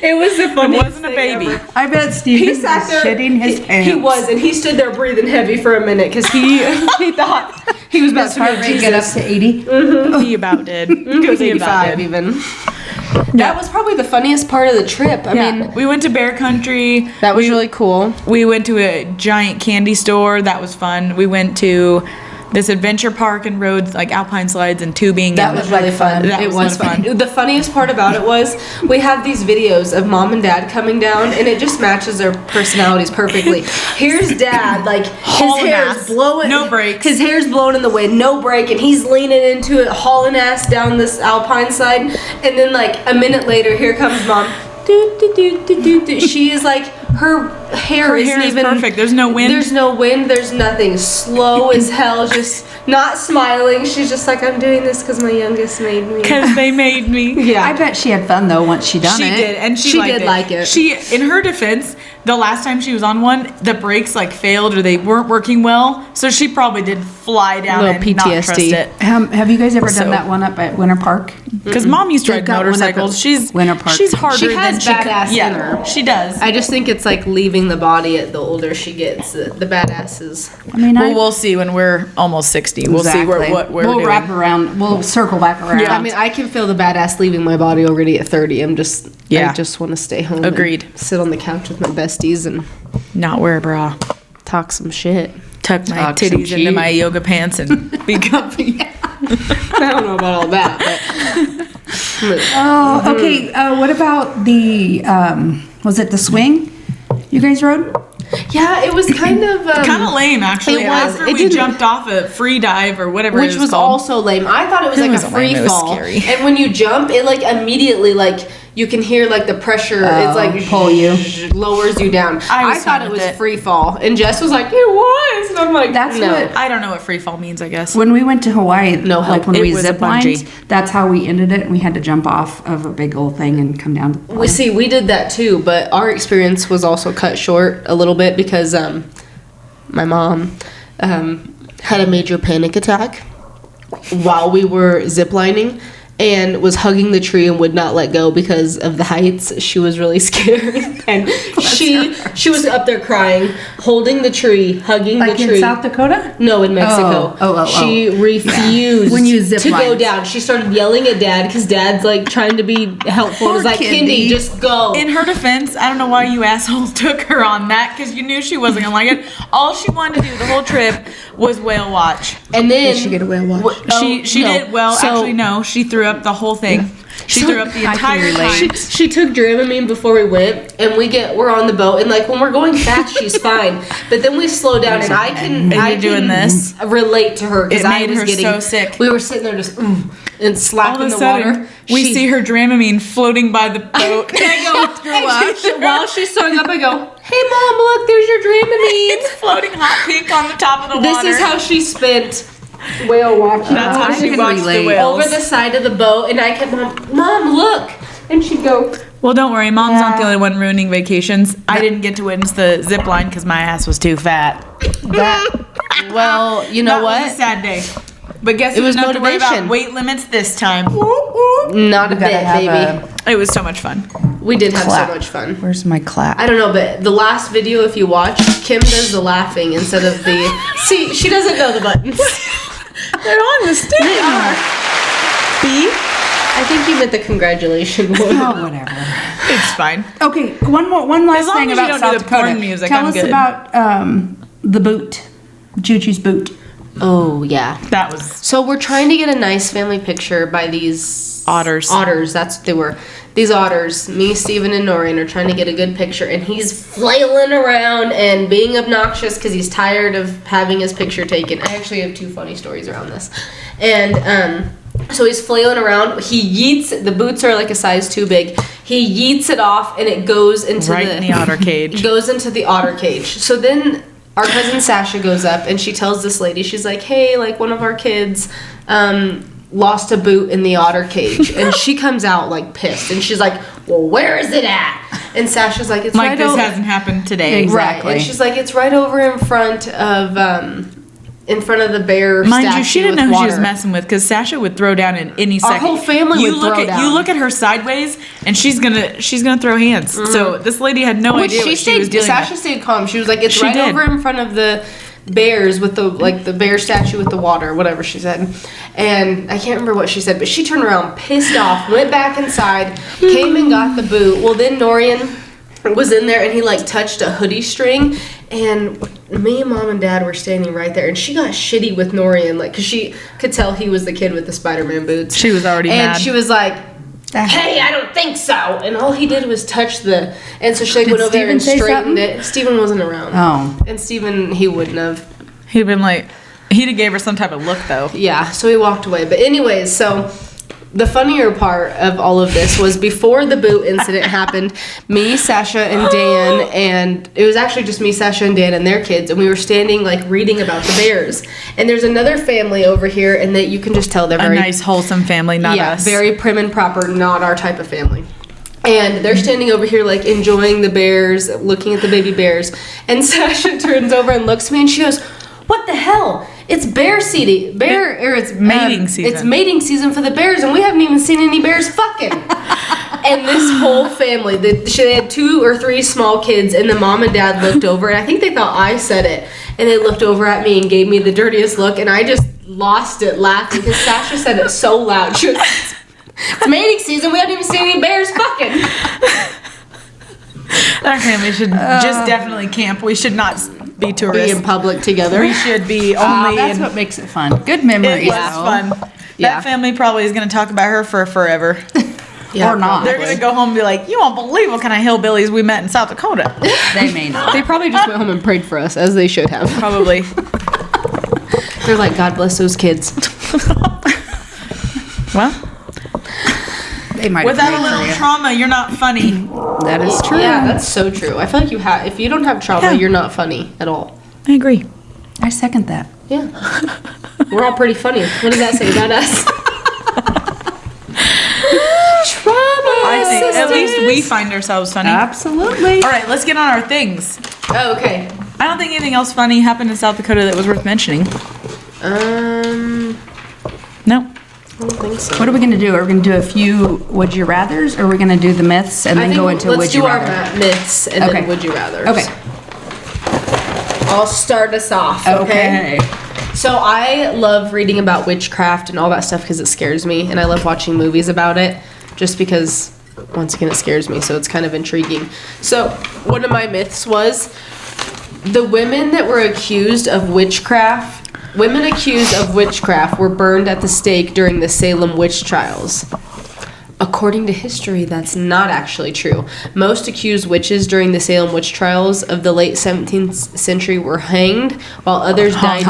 Speaker 1: It was the
Speaker 2: It
Speaker 1: funniest
Speaker 2: wasn't a
Speaker 1: thing
Speaker 2: baby.
Speaker 1: ever.
Speaker 3: I bet Steven
Speaker 1: He sat there
Speaker 3: shitting his pants.
Speaker 1: He was, and he stood there breathing heavy for a minute because he thought he was about
Speaker 3: His
Speaker 1: to
Speaker 3: heart
Speaker 1: meet
Speaker 3: rate get up
Speaker 1: Jesus.
Speaker 3: to 80.
Speaker 2: He about did.
Speaker 1: It was
Speaker 2: He about
Speaker 1: 85
Speaker 2: did.
Speaker 1: even. That was probably the funniest part of the trip. I mean,
Speaker 2: We went to Bear Country.
Speaker 1: that was really cool.
Speaker 2: We went to a giant candy store. That was fun. We went to this adventure park and rode like alpine slides and tubing.
Speaker 1: That
Speaker 2: and
Speaker 1: was really fun.
Speaker 2: That
Speaker 1: It
Speaker 2: was
Speaker 1: was
Speaker 2: fun.
Speaker 1: fun. The funniest part about it was we have these videos of mom and dad coming down, and it just matches their personalities perfectly. Here's dad, like his
Speaker 2: Hauling
Speaker 1: hair's
Speaker 2: ass.
Speaker 1: blowing,
Speaker 2: No brakes.
Speaker 1: His hair's blowing in the wind, no brake, and he's leaning into it, hauling ass down this alpine slide. And then like a minute later, here comes mom. Do, do, do, do, do, do. She is like, her hair
Speaker 2: Her
Speaker 1: isn't
Speaker 2: hair is
Speaker 1: even
Speaker 2: perfect. There's no wind.
Speaker 1: There's no wind. There's nothing. Slow as hell. Just not smiling. She's just like, I'm doing this because my youngest made me.
Speaker 2: Because they made me.
Speaker 1: Yeah.
Speaker 3: I bet she had fun though once she done
Speaker 2: She
Speaker 3: it.
Speaker 2: did, and she
Speaker 1: She
Speaker 2: liked
Speaker 1: did like it.
Speaker 2: She, in her defense, the last time she was on one, the brakes like failed or they weren't working well, so she probably did fly down
Speaker 1: Little
Speaker 2: and not
Speaker 1: PTSD.
Speaker 2: trust it.
Speaker 3: Have you guys ever
Speaker 2: So-
Speaker 3: done that one up at Winter Park?
Speaker 2: Because mom used to
Speaker 3: They've
Speaker 2: ride
Speaker 3: got one up at
Speaker 2: motorcycles. She's
Speaker 3: Winter Park.
Speaker 2: She's harder
Speaker 1: She has
Speaker 2: than
Speaker 1: badass in her.
Speaker 2: She does.
Speaker 1: I just think it's like leaving the body at the older she gets. The badasses.
Speaker 3: I mean,
Speaker 2: Well, we'll see when we're almost 60. We'll see what we're
Speaker 3: we'll
Speaker 2: doing.
Speaker 3: wrap around. We'll circle back around.
Speaker 2: Yeah.
Speaker 1: I mean, I can feel the badass leaving my body already at 30. I
Speaker 2: Yeah.
Speaker 1: just want to stay home.
Speaker 2: Agreed.
Speaker 1: And sit on the couch with my besties and
Speaker 2: Not wear a bra.
Speaker 1: talk some shit.
Speaker 2: Tuck my
Speaker 3: Talk some
Speaker 2: titties into
Speaker 3: shit.
Speaker 2: my yoga pants and be comfy.
Speaker 1: I don't know about all that, but
Speaker 3: Oh, okay. What about the? Was it the swing? You guys rode?
Speaker 1: yeah, it was kind of
Speaker 2: Kind of lame, actually.
Speaker 1: It was.
Speaker 2: After
Speaker 1: It
Speaker 2: we
Speaker 1: didn't-
Speaker 2: jumped off a free dive or whatever
Speaker 1: which
Speaker 2: it
Speaker 1: was
Speaker 2: called.
Speaker 1: also lame. I thought it was
Speaker 2: It
Speaker 1: like a
Speaker 2: wasn't lame,
Speaker 1: free
Speaker 2: it was
Speaker 1: fall,
Speaker 2: scary.
Speaker 1: and when you jump, it like immediately like you can hear like the pressure. It's like
Speaker 3: pull you.
Speaker 1: lowers you down.
Speaker 2: I was
Speaker 1: thought
Speaker 2: fine
Speaker 1: it
Speaker 2: with
Speaker 1: was
Speaker 2: it.
Speaker 1: free fall, and Jess was like, "It was," and I'm like,
Speaker 3: That's
Speaker 1: "No."
Speaker 3: what-
Speaker 2: I don't know what free fall means, I guess.
Speaker 3: When we went to Hawaii,
Speaker 1: No help.
Speaker 3: like when
Speaker 2: It
Speaker 3: we
Speaker 2: was a
Speaker 3: ziplined,
Speaker 2: bungee.
Speaker 3: that's how we ended it. We had to jump off of a big old thing and come down.
Speaker 1: We see we did that too, but our experience was also cut short a little bit because my mom had a major panic attack while we were ziplining, and was hugging the tree and would not let go because of the heights. She was really scared, and she was up there crying, holding the tree, hugging
Speaker 3: Like
Speaker 1: the tree.
Speaker 3: in South Dakota?
Speaker 1: No, in Mexico. She refused
Speaker 3: When you zip
Speaker 1: to go
Speaker 3: line.
Speaker 1: down. She started yelling at Dad because Dad's like trying to be helpful. It was
Speaker 3: Poor
Speaker 1: like,
Speaker 3: Kindy.
Speaker 1: Kindy, just go.
Speaker 2: In her defense, I don't know why you assholes took her on that because you knew she wasn't gonna like it. All she wanted to do the whole trip was whale watch.
Speaker 1: And then
Speaker 3: Did she get a whale watch?
Speaker 2: She
Speaker 1: no.
Speaker 2: did well.
Speaker 1: So-
Speaker 2: Actually, no. She threw up the whole thing. She threw up the
Speaker 3: I can
Speaker 2: entire
Speaker 3: relate.
Speaker 2: time.
Speaker 1: She took Dramamine before we went, and we're on the boat, and like when we're going fast, she's fine. But then we slow down, and I can
Speaker 2: doing this.
Speaker 1: relate to her because
Speaker 2: It
Speaker 1: I
Speaker 2: made
Speaker 1: was
Speaker 2: her
Speaker 1: getting
Speaker 2: so sick.
Speaker 1: We were sitting there just and
Speaker 2: All
Speaker 1: slapping
Speaker 2: of a
Speaker 1: the
Speaker 2: sudden,
Speaker 1: water.
Speaker 2: we see her Dramamine floating by the boat.
Speaker 1: And I go while she's sewing up. I go, "Hey, Mom, look, there's your Dramamine."
Speaker 2: It's floating hot pink on the top of the
Speaker 1: This
Speaker 2: water.
Speaker 1: is how she spent whale watching.
Speaker 2: That's how
Speaker 3: I
Speaker 2: she
Speaker 3: can
Speaker 2: watched the
Speaker 3: relate.
Speaker 2: whales.
Speaker 1: Over the side of the boat, and I kept, Mom, look, and she'd go.
Speaker 2: Well, don't worry. Mom's not the only one ruining vacations. I didn't get to witness the zip line because my ass was too fat.
Speaker 1: Well, you know
Speaker 2: That
Speaker 1: what?
Speaker 2: was a sad day. But guess
Speaker 1: It
Speaker 2: who
Speaker 1: was
Speaker 2: didn't have to worry about
Speaker 1: motivation.
Speaker 2: weight limits this time?
Speaker 1: Not a
Speaker 3: gotta
Speaker 1: bit,
Speaker 3: have
Speaker 1: baby.
Speaker 2: It was so much fun.
Speaker 1: We did have
Speaker 3: Clap.
Speaker 1: so much fun.
Speaker 3: Where's my clap?
Speaker 1: I don't know, but the last video, if you watch, Kim does the laughing instead of the. See, she doesn't know the buttons.
Speaker 2: They're on the stick. B?
Speaker 1: I think you meant the congratulation one.
Speaker 3: Oh, whatever.
Speaker 2: It's fine.
Speaker 3: Okay, one last
Speaker 2: As long
Speaker 3: thing
Speaker 2: as you
Speaker 3: about
Speaker 2: don't
Speaker 3: South
Speaker 2: do the
Speaker 3: Dakota.
Speaker 2: porn music,
Speaker 3: Tell
Speaker 2: I'm
Speaker 3: us
Speaker 2: good.
Speaker 3: about the boot, Juju's boot.
Speaker 1: Oh, yeah.
Speaker 2: That was
Speaker 1: So we're trying to get a nice family picture by these
Speaker 2: Otters.
Speaker 1: Otters, that's what they were. These otters, me, Steven, and Noreen are trying to get a good picture, and he's flailing around and being obnoxious because he's tired of having his picture taken. I actually have 2 funny stories around this. And so he's flailing around. He yeets, the boots are like a size too big. He yeets it off, and it goes into
Speaker 2: right in the otter cage.
Speaker 1: goes into the otter cage. So then our cousin Sasha goes up and she tells this lady, she's like, hey, like one of our kids lost a boot in the otter cage. And she comes out like pissed and she's like, well, where is it at? And Sasha's like, it's
Speaker 2: Like
Speaker 1: right
Speaker 2: this
Speaker 1: over.
Speaker 2: hasn't happened today.
Speaker 3: Exactly.
Speaker 1: Right. And she's like, it's right over in front of the bear
Speaker 2: Mind
Speaker 1: statue
Speaker 2: you, she didn't
Speaker 1: with
Speaker 2: know who
Speaker 1: water.
Speaker 2: she was messing with because Sasha would throw down in any
Speaker 1: Our
Speaker 2: second.
Speaker 1: whole family
Speaker 2: you
Speaker 1: would
Speaker 2: look
Speaker 1: throw
Speaker 2: at,
Speaker 1: down.
Speaker 2: You look at her sideways, and she's gonna throw hands. So this lady had no
Speaker 1: Which
Speaker 2: idea what she was dealing
Speaker 1: Sasha
Speaker 2: with.
Speaker 1: stayed calm. She was like, it's
Speaker 2: She
Speaker 1: right
Speaker 2: did.
Speaker 1: over in front of the bears with the bear statue with the water, whatever she said. And I can't remember what she said, but she turned around pissed off, went back inside, came and got the boot. Well, then Norian was in there and he like touched a hoodie string, and me and Mom and Dad were standing right there, and she got shitty with Norian, like, because she could tell he was the kid with the Spider-Man boots.
Speaker 2: She was already
Speaker 1: and
Speaker 2: mad.
Speaker 1: she was like, hey, I don't think so. And all he did was touch the, and so she like went over there and
Speaker 3: Steven say
Speaker 1: straightened
Speaker 3: something?
Speaker 1: it. Steven wasn't around.
Speaker 3: Oh.
Speaker 1: And Steven, he wouldn't have.
Speaker 2: He'd been like, he'd have gave her some type of look though.
Speaker 1: Yeah, so he walked away. But anyways, so the funnier part of all of this was before the boot incident happened, me, Sasha, and Dan, and it was actually just me, Sasha, and Dan and their kids, and we were standing like reading about the bears. And there's another family over here, and that you can just tell they're
Speaker 2: A
Speaker 1: very
Speaker 2: nice, wholesome family, not us.
Speaker 1: very prim and proper, not our type of family. And they're standing over here like enjoying the bears, looking at the baby bears. And Sasha turns over and looks at me and she goes, what the hell? It's bear season. It's
Speaker 2: mating season.
Speaker 1: It's mating season for the bears, and we haven't even seen any bears fucking. And this whole family, they had 2 or 3 small kids, and the mom and dad looked over, and I think they thought I said it, and they looked over at me and gave me the dirtiest look, and I just lost it laughing because Sasha said it so loud. She was, it's mating season. We haven't even seen any bears fucking.
Speaker 2: Our family should just definitely camp. We should not be
Speaker 1: Be
Speaker 2: tourists.
Speaker 1: in public together.
Speaker 2: We should be only
Speaker 3: That's
Speaker 2: in.
Speaker 3: what makes it fun. Good memories.
Speaker 2: It was
Speaker 3: though.
Speaker 2: fun.
Speaker 1: Yeah.
Speaker 2: That family probably is going to talk about her for forever.
Speaker 1: Yeah,
Speaker 3: Or not.
Speaker 2: They're going to go home and be like, you won't believe what kind of hillbillies we met in South Dakota.
Speaker 3: They may not.
Speaker 1: They probably just went home and prayed for us, as they should have.
Speaker 2: Probably.
Speaker 1: They're like, God bless those kids.
Speaker 2: Well,
Speaker 3: They might
Speaker 2: without a
Speaker 3: have prayed for
Speaker 2: little
Speaker 3: you.
Speaker 2: trauma, you're not funny.
Speaker 3: That is true.
Speaker 1: Yeah, that's so true. I feel like if you don't have trauma,
Speaker 2: Yeah.
Speaker 1: you're not funny at all.
Speaker 2: I agree.
Speaker 3: I second that.
Speaker 1: Yeah. We're all pretty funny. What does that say about us? Trauma.
Speaker 2: I think at
Speaker 1: sisters.
Speaker 2: least we find ourselves funny.
Speaker 3: Absolutely.
Speaker 2: All right, let's get on our things.
Speaker 1: Oh, okay.
Speaker 2: I don't think anything else funny happened in South Dakota that was worth mentioning.
Speaker 1: Um,
Speaker 2: No.
Speaker 1: don't think so.
Speaker 3: What are we going to do? Are we going to do a few would you rathers, or are we going to do the myths and then go into would you rather?
Speaker 1: Let's do our myths and
Speaker 3: Okay.
Speaker 1: then would you rather.
Speaker 3: Okay.
Speaker 1: I'll start us off.
Speaker 3: Okay.
Speaker 1: So I love reading about witchcraft and all that stuff because it scares me, and I love watching movies about it just because, once again, it scares me, so it's kind of intriguing. So one of my myths was the women that were accused of witchcraft, women accused of witchcraft were burned at the stake during the Salem witch trials. According to history, that's not actually true. Most accused witches during the Salem witch trials of the late 17th century were hanged, while others died.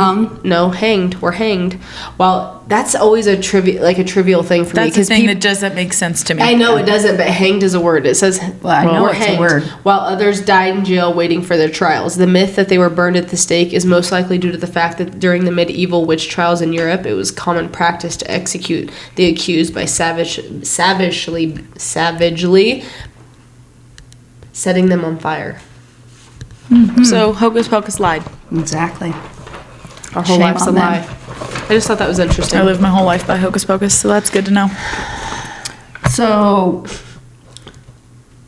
Speaker 1: Were hanged. While that's always a trivial thing for me.
Speaker 2: That's the thing that doesn't make sense to me.
Speaker 1: I know it doesn't, but hanged is a word. It says
Speaker 3: I know
Speaker 1: were
Speaker 3: it's a
Speaker 1: hanged,
Speaker 3: word.
Speaker 1: while others died in jail waiting for their trials. The myth that they were burned at the stake is most likely due to the fact that during the medieval witch trials in Europe, it was common practice to execute the accused by savagely setting them on fire.
Speaker 2: So Hocus Pocus lied.
Speaker 3: Exactly.
Speaker 1: Our whole
Speaker 3: Shame
Speaker 1: life's a
Speaker 3: on them.
Speaker 1: lie. I just thought that was interesting.
Speaker 2: I lived my whole life by Hocus Pocus, so that's good to know.
Speaker 3: So,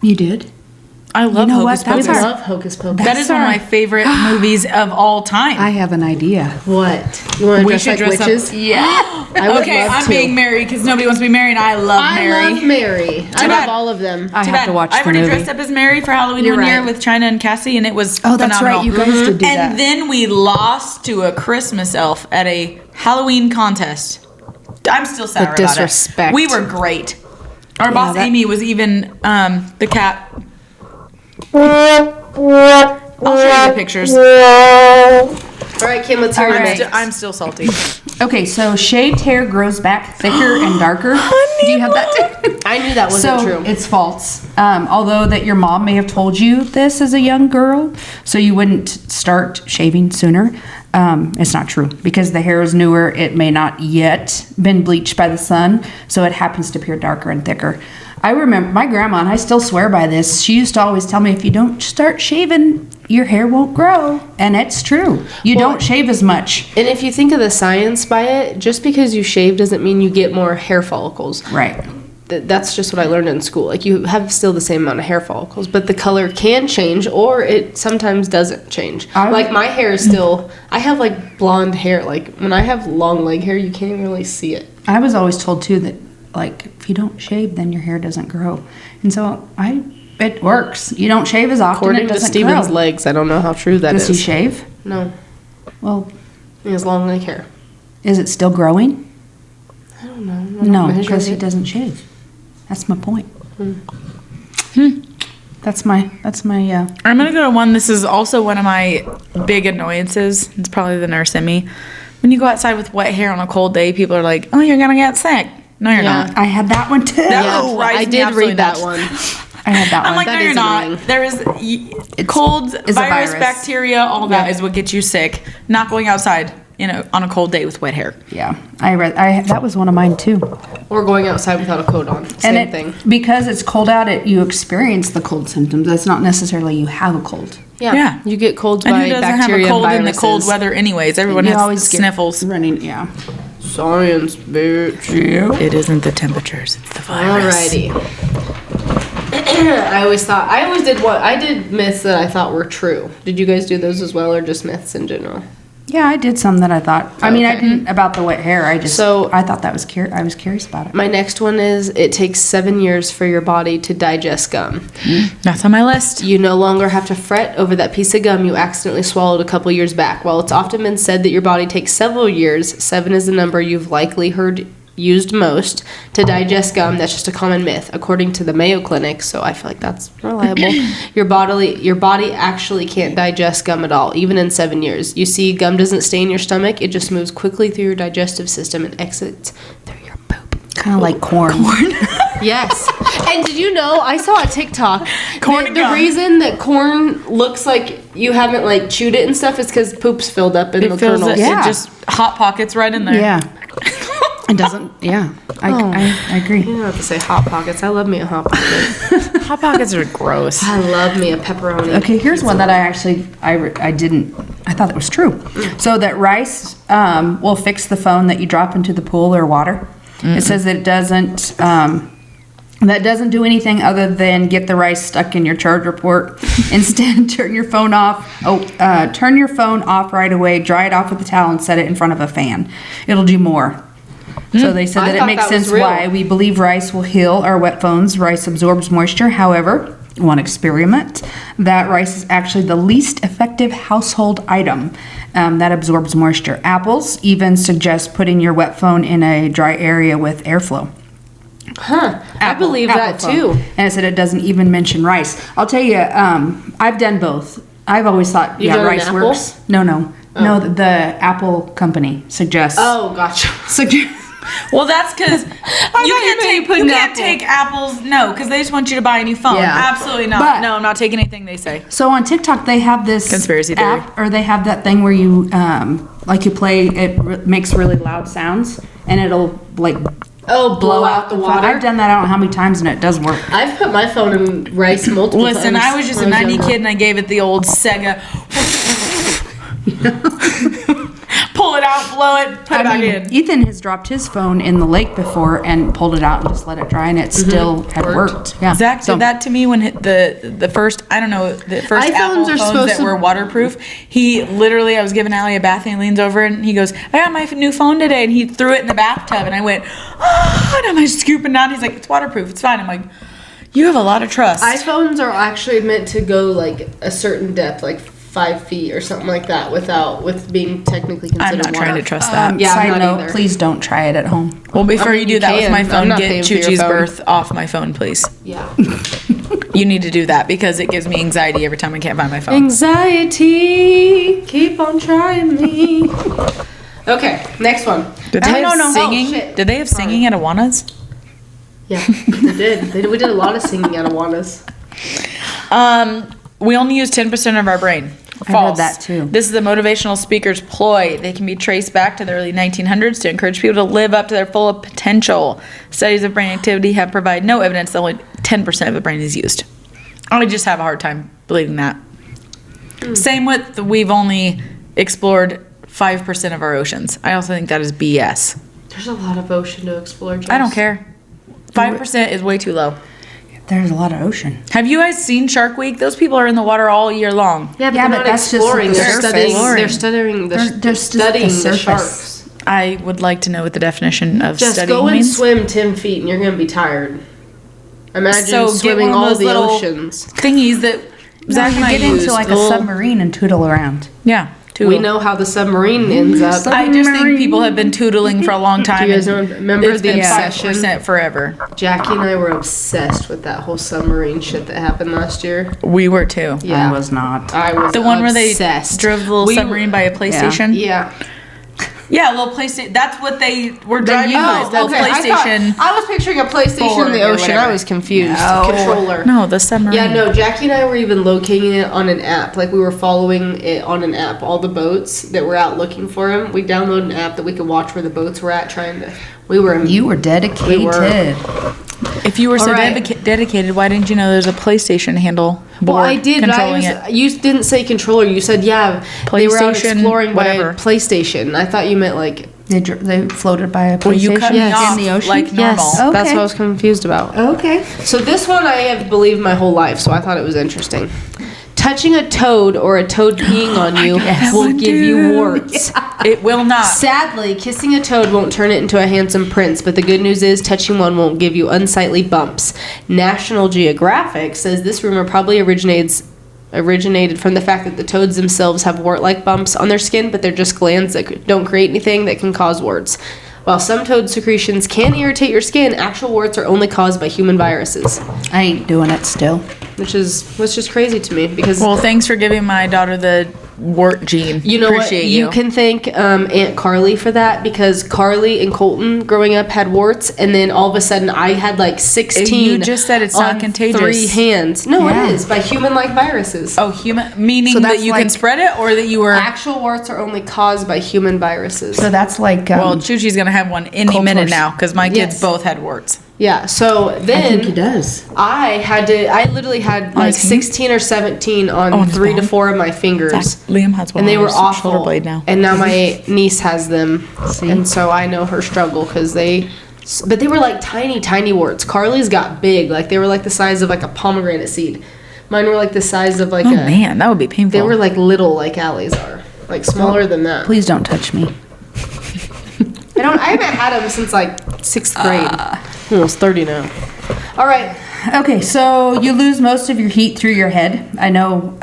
Speaker 3: you did?
Speaker 2: I love
Speaker 3: know what?
Speaker 2: Hocus
Speaker 3: That's
Speaker 2: Pocus.
Speaker 1: I love Hocus Pocus.
Speaker 2: That is one of my favorite movies of all time.
Speaker 3: I have an idea.
Speaker 1: What? You want to dress like witches?
Speaker 2: Yeah.
Speaker 1: I would
Speaker 2: Okay,
Speaker 1: love
Speaker 2: I'm
Speaker 1: to.
Speaker 2: being Mary because nobody wants to be Mary, and I love Mary.
Speaker 1: I love Mary. I
Speaker 2: bad.
Speaker 1: love all of them.
Speaker 3: I
Speaker 2: Too
Speaker 3: have
Speaker 2: bad.
Speaker 3: to watch
Speaker 2: I
Speaker 3: the
Speaker 2: already
Speaker 3: movie.
Speaker 2: dressed up as Mary for Halloween
Speaker 1: You're
Speaker 2: one year
Speaker 1: right.
Speaker 2: with China and Cassie, and it was
Speaker 3: Oh, that's
Speaker 2: phenomenal.
Speaker 3: right. You guys did do
Speaker 2: and
Speaker 3: that.
Speaker 2: then we lost to a Christmas elf at a Halloween contest. I'm still sour about
Speaker 1: disrespect.
Speaker 2: it. We were great. Our boss
Speaker 3: that-
Speaker 2: Amy was even the cat. I'll show you the pictures.
Speaker 1: All right, Kim, let's hear your myth.
Speaker 2: I'm still salty.
Speaker 3: Okay, so shaved hair grows back thicker and darker. Do you have that too?
Speaker 1: I knew that wasn't
Speaker 3: So
Speaker 1: true.
Speaker 3: it's false. Although that your mom may have told you this as a young girl, so you wouldn't start shaving sooner. It's not true because the hair is newer. It may not yet been bleached by the sun, so it happens to appear darker and thicker. I remember my grandma, and I still swear by this. She used to always tell me, if you don't start shaving, your hair won't grow, and it's true. You don't shave as much.
Speaker 1: And if you think of the science by it, just because you shave doesn't mean you get more hair follicles.
Speaker 3: Right.
Speaker 1: That's just what I learned in school. Like, you have still the same amount of hair follicles, but the color can change, or it sometimes doesn't change. Like, my hair is still, I have like blonde hair. Like, when I have long leg hair, you can't even really see it.
Speaker 3: I was always told too that, like, if you don't shave, then your hair doesn't grow, and so it works. You don't shave as often.
Speaker 1: According
Speaker 3: it
Speaker 1: to
Speaker 3: doesn't
Speaker 1: Steven's
Speaker 3: grow.
Speaker 1: legs, I don't know how true that
Speaker 3: Does
Speaker 1: is.
Speaker 3: he shave?
Speaker 1: No,
Speaker 3: Well,
Speaker 1: he has long leg hair.
Speaker 3: is it still growing?
Speaker 1: I don't know.
Speaker 3: No,
Speaker 1: measure
Speaker 3: because he
Speaker 1: it.
Speaker 3: doesn't shave. That's my point. That's my.
Speaker 2: I'm gonna go to one. This is also one of my big annoyances. It's probably the nurse in me. When you go outside with wet hair on a cold day, people are like, "Oh, you're gonna get sick." No, you're
Speaker 1: Yeah.
Speaker 2: not.
Speaker 3: I had that one too.
Speaker 2: That
Speaker 1: Yeah,
Speaker 2: drives
Speaker 1: I
Speaker 2: me
Speaker 1: did
Speaker 2: absolutely
Speaker 1: read that
Speaker 2: nuts.
Speaker 1: one.
Speaker 3: I had that
Speaker 2: I'm
Speaker 3: one.
Speaker 2: like, no,
Speaker 1: That
Speaker 2: you're
Speaker 1: is
Speaker 2: not.
Speaker 1: annoying.
Speaker 2: There is cold
Speaker 3: is a
Speaker 2: virus,
Speaker 3: virus.
Speaker 2: bacteria, all that
Speaker 3: Yeah.
Speaker 2: is what gets you sick. Not going outside, on a cold day with wet hair.
Speaker 3: Yeah, that was one of mine too.
Speaker 1: Or going outside without a coat on. Same
Speaker 3: And
Speaker 1: thing.
Speaker 3: because it's cold out, you experience the cold symptoms. That's not necessarily you have a cold.
Speaker 2: Yeah.
Speaker 1: You get colds
Speaker 2: And
Speaker 1: by
Speaker 2: who doesn't
Speaker 1: bacteria
Speaker 2: have a cold
Speaker 1: and
Speaker 2: in the
Speaker 1: viruses.
Speaker 2: cold weather, anyways? Everyone
Speaker 3: You
Speaker 2: has
Speaker 3: always get
Speaker 2: sniffles.
Speaker 3: running. Yeah.
Speaker 1: Science, bitch.
Speaker 2: It isn't the temperatures; it's the virus.
Speaker 1: Alrighty. I did myths that I thought were true. Did you guys do those as well, or just myths in general?
Speaker 3: Yeah, I did some that I thought. I mean, I
Speaker 1: Okay.
Speaker 3: didn't about the wet hair. I thought that was I was curious about it.
Speaker 1: My next one is, it takes 7 years for your body to digest gum.
Speaker 2: That's on my list.
Speaker 1: You no longer have to fret over that piece of gum you accidentally swallowed a couple years back. While it's often been said that your body takes several years, 7 is the number you've likely heard used most to digest gum. That's just a common myth, according to the Mayo Clinic, so I feel like that's reliable. Your body actually can't digest gum at all, even in 7 years. You see, gum doesn't stay in your stomach, it just moves quickly through your digestive system and exits through your poop.
Speaker 3: Kind of like corn.
Speaker 1: Yes. And did you know, I saw a TikTok,
Speaker 2: Corn
Speaker 1: the
Speaker 2: and gum.
Speaker 1: reason that corn looks like you haven't like chewed it and stuff is because poop's filled up in the
Speaker 2: It feels
Speaker 1: kernels.
Speaker 2: it
Speaker 3: Yeah.
Speaker 2: just hot pockets right in there.
Speaker 3: Yeah. It doesn't. Yeah. I agree.
Speaker 1: You don't have to say Hot Pockets. I love me a Hot Pocket.
Speaker 2: Hot pockets are gross.
Speaker 1: I love me a pepperoni.
Speaker 3: Okay, here's one that I thought that was true. So that rice will fix the phone that you drop into the pool or water. It says that it doesn't. That doesn't do anything other than get the rice stuck in your charger port. Instead, turn your phone off. Turn your phone off right away. Dry it off with a towel and set it in front of a fan. It'll do more. So they said
Speaker 1: I
Speaker 3: that it
Speaker 1: thought
Speaker 3: makes
Speaker 1: that was
Speaker 3: sense
Speaker 1: real.
Speaker 3: why we believe rice will heal our wet phones. Rice absorbs moisture. However, one experiment that rice is actually the least effective household item that absorbs moisture. Apples even suggest putting your wet phone in a dry area with airflow.
Speaker 1: Huh. I believe that
Speaker 3: phone.
Speaker 1: too.
Speaker 3: And it said it doesn't even mention rice. I'll tell you, I've done both. I've always thought,
Speaker 1: You've done an
Speaker 3: rice
Speaker 1: Apple?
Speaker 3: works. No. No, the Apple company suggests.
Speaker 1: Oh, gotcha.
Speaker 2: Well, that's because you
Speaker 1: thought you
Speaker 2: can't
Speaker 1: were
Speaker 2: take
Speaker 1: putting
Speaker 2: you can't
Speaker 1: Apple.
Speaker 2: take apples. No, because they just want you to buy a new phone.
Speaker 3: Yeah.
Speaker 2: Absolutely not.
Speaker 3: But-
Speaker 2: No, I'm not taking anything they say.
Speaker 3: So on TikTok, they have this
Speaker 2: Conspiracy theory.
Speaker 3: app, or they have that thing where you, you play, it makes really loud sounds, and it'll like
Speaker 1: Oh, blow out the
Speaker 3: phone.
Speaker 1: water.
Speaker 3: I've done that I don't know how many times, and it does work.
Speaker 1: I've put my phone in rice multiple times.
Speaker 2: Listen, I was just a
Speaker 1: when I
Speaker 2: 90
Speaker 1: younger.
Speaker 2: kid and I gave it the old Sega. Pull it out, blow it, put it back in.
Speaker 3: Ethan has dropped his phone in the lake before and pulled it out and just let it dry, and it still had worked. Yeah.
Speaker 2: Zach
Speaker 3: So-
Speaker 2: did that to me when the first, I don't know, the first
Speaker 1: iPhones
Speaker 2: Apple
Speaker 1: are
Speaker 2: phones
Speaker 1: supposed
Speaker 2: that
Speaker 1: to-
Speaker 2: were waterproof. He literally, I was giving Allie a bath and he leans over and he goes, I got my new phone today. And he threw it in the bathtub and I went, oh, and I'm scooping down. He's like, it's waterproof. It's fine. I'm like, you have a lot of trust.
Speaker 1: iPhones are actually meant to go like a certain depth, like 5 feet or something like that, with being technically
Speaker 2: I'm
Speaker 1: considered
Speaker 2: not
Speaker 1: water.
Speaker 2: trying to trust that.
Speaker 1: Yeah, I'm
Speaker 3: Side
Speaker 1: not
Speaker 3: note,
Speaker 1: either.
Speaker 3: please don't try it at home.
Speaker 2: Well, before
Speaker 1: I mean,
Speaker 2: you do
Speaker 1: you
Speaker 2: that with
Speaker 1: can.
Speaker 2: my
Speaker 1: I'm
Speaker 2: phone,
Speaker 1: not
Speaker 2: get
Speaker 1: paying for your
Speaker 2: Chuchi's
Speaker 1: phone.
Speaker 2: birth off my phone, please.
Speaker 1: Yeah.
Speaker 2: You need to do that because it gives me anxiety every time I can't find my phone.
Speaker 1: Anxiety, keep on trying me. Okay, next one.
Speaker 2: Did they have
Speaker 1: Oh,
Speaker 2: singing?
Speaker 1: shit.
Speaker 2: Did they have singing at Awanas?
Speaker 1: Yeah, they did. We did a lot of singing at Awanas.
Speaker 2: We only use 10% of our brain.
Speaker 3: I read
Speaker 2: False.
Speaker 3: that too.
Speaker 2: This is the motivational speaker's ploy. They can be traced back to the early 1900s to encourage people to live up to their full potential. Studies of brain activity have provided no evidence that only 10% of the brain is used. I just have a hard time believing that. Same with we've only explored 5% of our oceans. I also think that is BS.
Speaker 1: There's a lot of ocean to explore. Jess.
Speaker 2: I don't care. 5% is way too low.
Speaker 3: There's a lot of ocean.
Speaker 2: Have you guys seen Shark Week? Those people are in the water all year long.
Speaker 1: Yeah, but
Speaker 3: Yeah,
Speaker 1: they're
Speaker 3: but
Speaker 1: not
Speaker 3: that's just
Speaker 1: exploring.
Speaker 3: the
Speaker 1: They're
Speaker 3: surface.
Speaker 1: studying.
Speaker 2: Exploring.
Speaker 1: They're studying.
Speaker 3: They're just the
Speaker 1: studying the
Speaker 3: surface.
Speaker 1: sharks.
Speaker 2: I would like to know what the definition of
Speaker 1: Just
Speaker 2: studying
Speaker 1: go and
Speaker 2: means.
Speaker 1: swim 10 feet, and you're gonna be tired. Imagine
Speaker 2: So get
Speaker 1: swimming
Speaker 2: one of
Speaker 1: all
Speaker 2: those
Speaker 1: the
Speaker 2: little
Speaker 1: oceans.
Speaker 2: thingies that Zach and I
Speaker 3: Get
Speaker 2: used.
Speaker 3: into like a
Speaker 2: Little-
Speaker 3: submarine and tootle around.
Speaker 2: Yeah,
Speaker 1: We
Speaker 2: toodle.
Speaker 1: know how the submarine ends up.
Speaker 2: I just think people have been toodling for a long time.
Speaker 1: Do you guys
Speaker 2: and
Speaker 1: remember
Speaker 2: it's
Speaker 1: the
Speaker 2: been
Speaker 1: obsession?
Speaker 2: 5% forever.
Speaker 1: Jackie and I were obsessed with that whole submarine shit that happened last year.
Speaker 2: We were too.
Speaker 1: Yeah,
Speaker 3: I was not.
Speaker 1: I was
Speaker 2: The one where they
Speaker 1: obsessed.
Speaker 2: drove the little
Speaker 1: We-
Speaker 2: submarine by a PlayStation.
Speaker 1: Yeah.
Speaker 2: Yeah, a little PlayStation. That's what they were driving by.
Speaker 1: Oh,
Speaker 2: is the
Speaker 1: okay.
Speaker 2: PlayStation.
Speaker 1: I was picturing a PlayStation in the
Speaker 2: Board or
Speaker 1: ocean.
Speaker 2: whatever.
Speaker 1: I was confused.
Speaker 3: No.
Speaker 1: Controller.
Speaker 2: No, the submarine.
Speaker 1: Yeah, no, Jackie and I were even locating it on an app. Like, we were following it on an app. All the boats that were out looking for him. We downloaded an app that we could watch where the boats were at, trying to. We were.
Speaker 3: You were dedicated.
Speaker 1: We were.
Speaker 2: If you were so
Speaker 1: All right.
Speaker 2: dedicated, why didn't you know there's a PlayStation handle board
Speaker 1: Well, I did, but
Speaker 2: controlling it?
Speaker 1: you didn't say controller. You said, yeah, they were out
Speaker 2: PlayStation,
Speaker 1: exploring
Speaker 2: whatever.
Speaker 1: by PlayStation. I thought you meant, like,
Speaker 3: They floated by a PlayStation
Speaker 2: Well, you cut me
Speaker 1: Yes.
Speaker 2: off
Speaker 3: in the ocean.
Speaker 2: like normal.
Speaker 1: yes,
Speaker 3: Okay.
Speaker 1: that's what I was confused about.
Speaker 3: Okay.
Speaker 1: So this one I have believed my whole life, so I thought it was interesting. Touching a toad or a toad peeing on you will
Speaker 2: one
Speaker 1: give you
Speaker 2: too.
Speaker 1: warts.
Speaker 2: It will not.
Speaker 1: Sadly, kissing a toad won't turn it into a handsome prince, but the good news is touching one won't give you unsightly bumps. National Geographic says this rumor probably originated from the fact that the toads themselves have wart-like bumps on their skin, but they're just glands that don't create anything that can cause warts. While some toad secretions can irritate your skin, actual warts are only caused by human viruses,
Speaker 3: I ain't doing it still.
Speaker 1: which is just crazy to me because
Speaker 2: Well, thanks for giving my daughter the wart gene.
Speaker 1: you know
Speaker 2: Appreciate
Speaker 1: what? You can thank Aunt Carly for that because Carly and Colton growing up had warts, and then all of a sudden I had like 16.
Speaker 2: You just said it's not
Speaker 1: on
Speaker 2: contagious.
Speaker 1: 3 hands. No,
Speaker 3: Yeah.
Speaker 1: it is by human-like viruses.
Speaker 2: Oh, human, meaning
Speaker 3: So
Speaker 2: that
Speaker 3: that's
Speaker 2: you can
Speaker 3: like-
Speaker 2: spread it or that you were.
Speaker 1: Actual warts are only caused by human viruses.
Speaker 3: So that's like.
Speaker 2: Well, Chuchi's going to have one any
Speaker 3: Cold
Speaker 2: minute
Speaker 3: sores.
Speaker 2: now because my kids
Speaker 1: Yes.
Speaker 2: both had warts.
Speaker 1: yeah. So then
Speaker 3: does.
Speaker 1: I literally had like
Speaker 2: his knee?
Speaker 1: 16 or 17 on
Speaker 2: on his
Speaker 1: 3 to
Speaker 2: back?
Speaker 1: 4 of my fingers.
Speaker 2: Liam has one
Speaker 1: And they
Speaker 2: on
Speaker 1: were
Speaker 2: his
Speaker 1: awful.
Speaker 2: shoulder blade now.
Speaker 1: And now my niece has them.
Speaker 3: See?
Speaker 1: And so I know her struggle because they But they were like tiny warts. Carly's got big, like they were like the size of like a pomegranate seed. Mine were like the size of like
Speaker 2: Oh man, that would be painful.
Speaker 1: They were like little, like Allie's are, like smaller than that.
Speaker 3: Please don't touch me.
Speaker 1: I haven't had them since like 6th grade. I'm almost 30 now. All right.
Speaker 3: Okay, so you lose most of your heat through your head. I know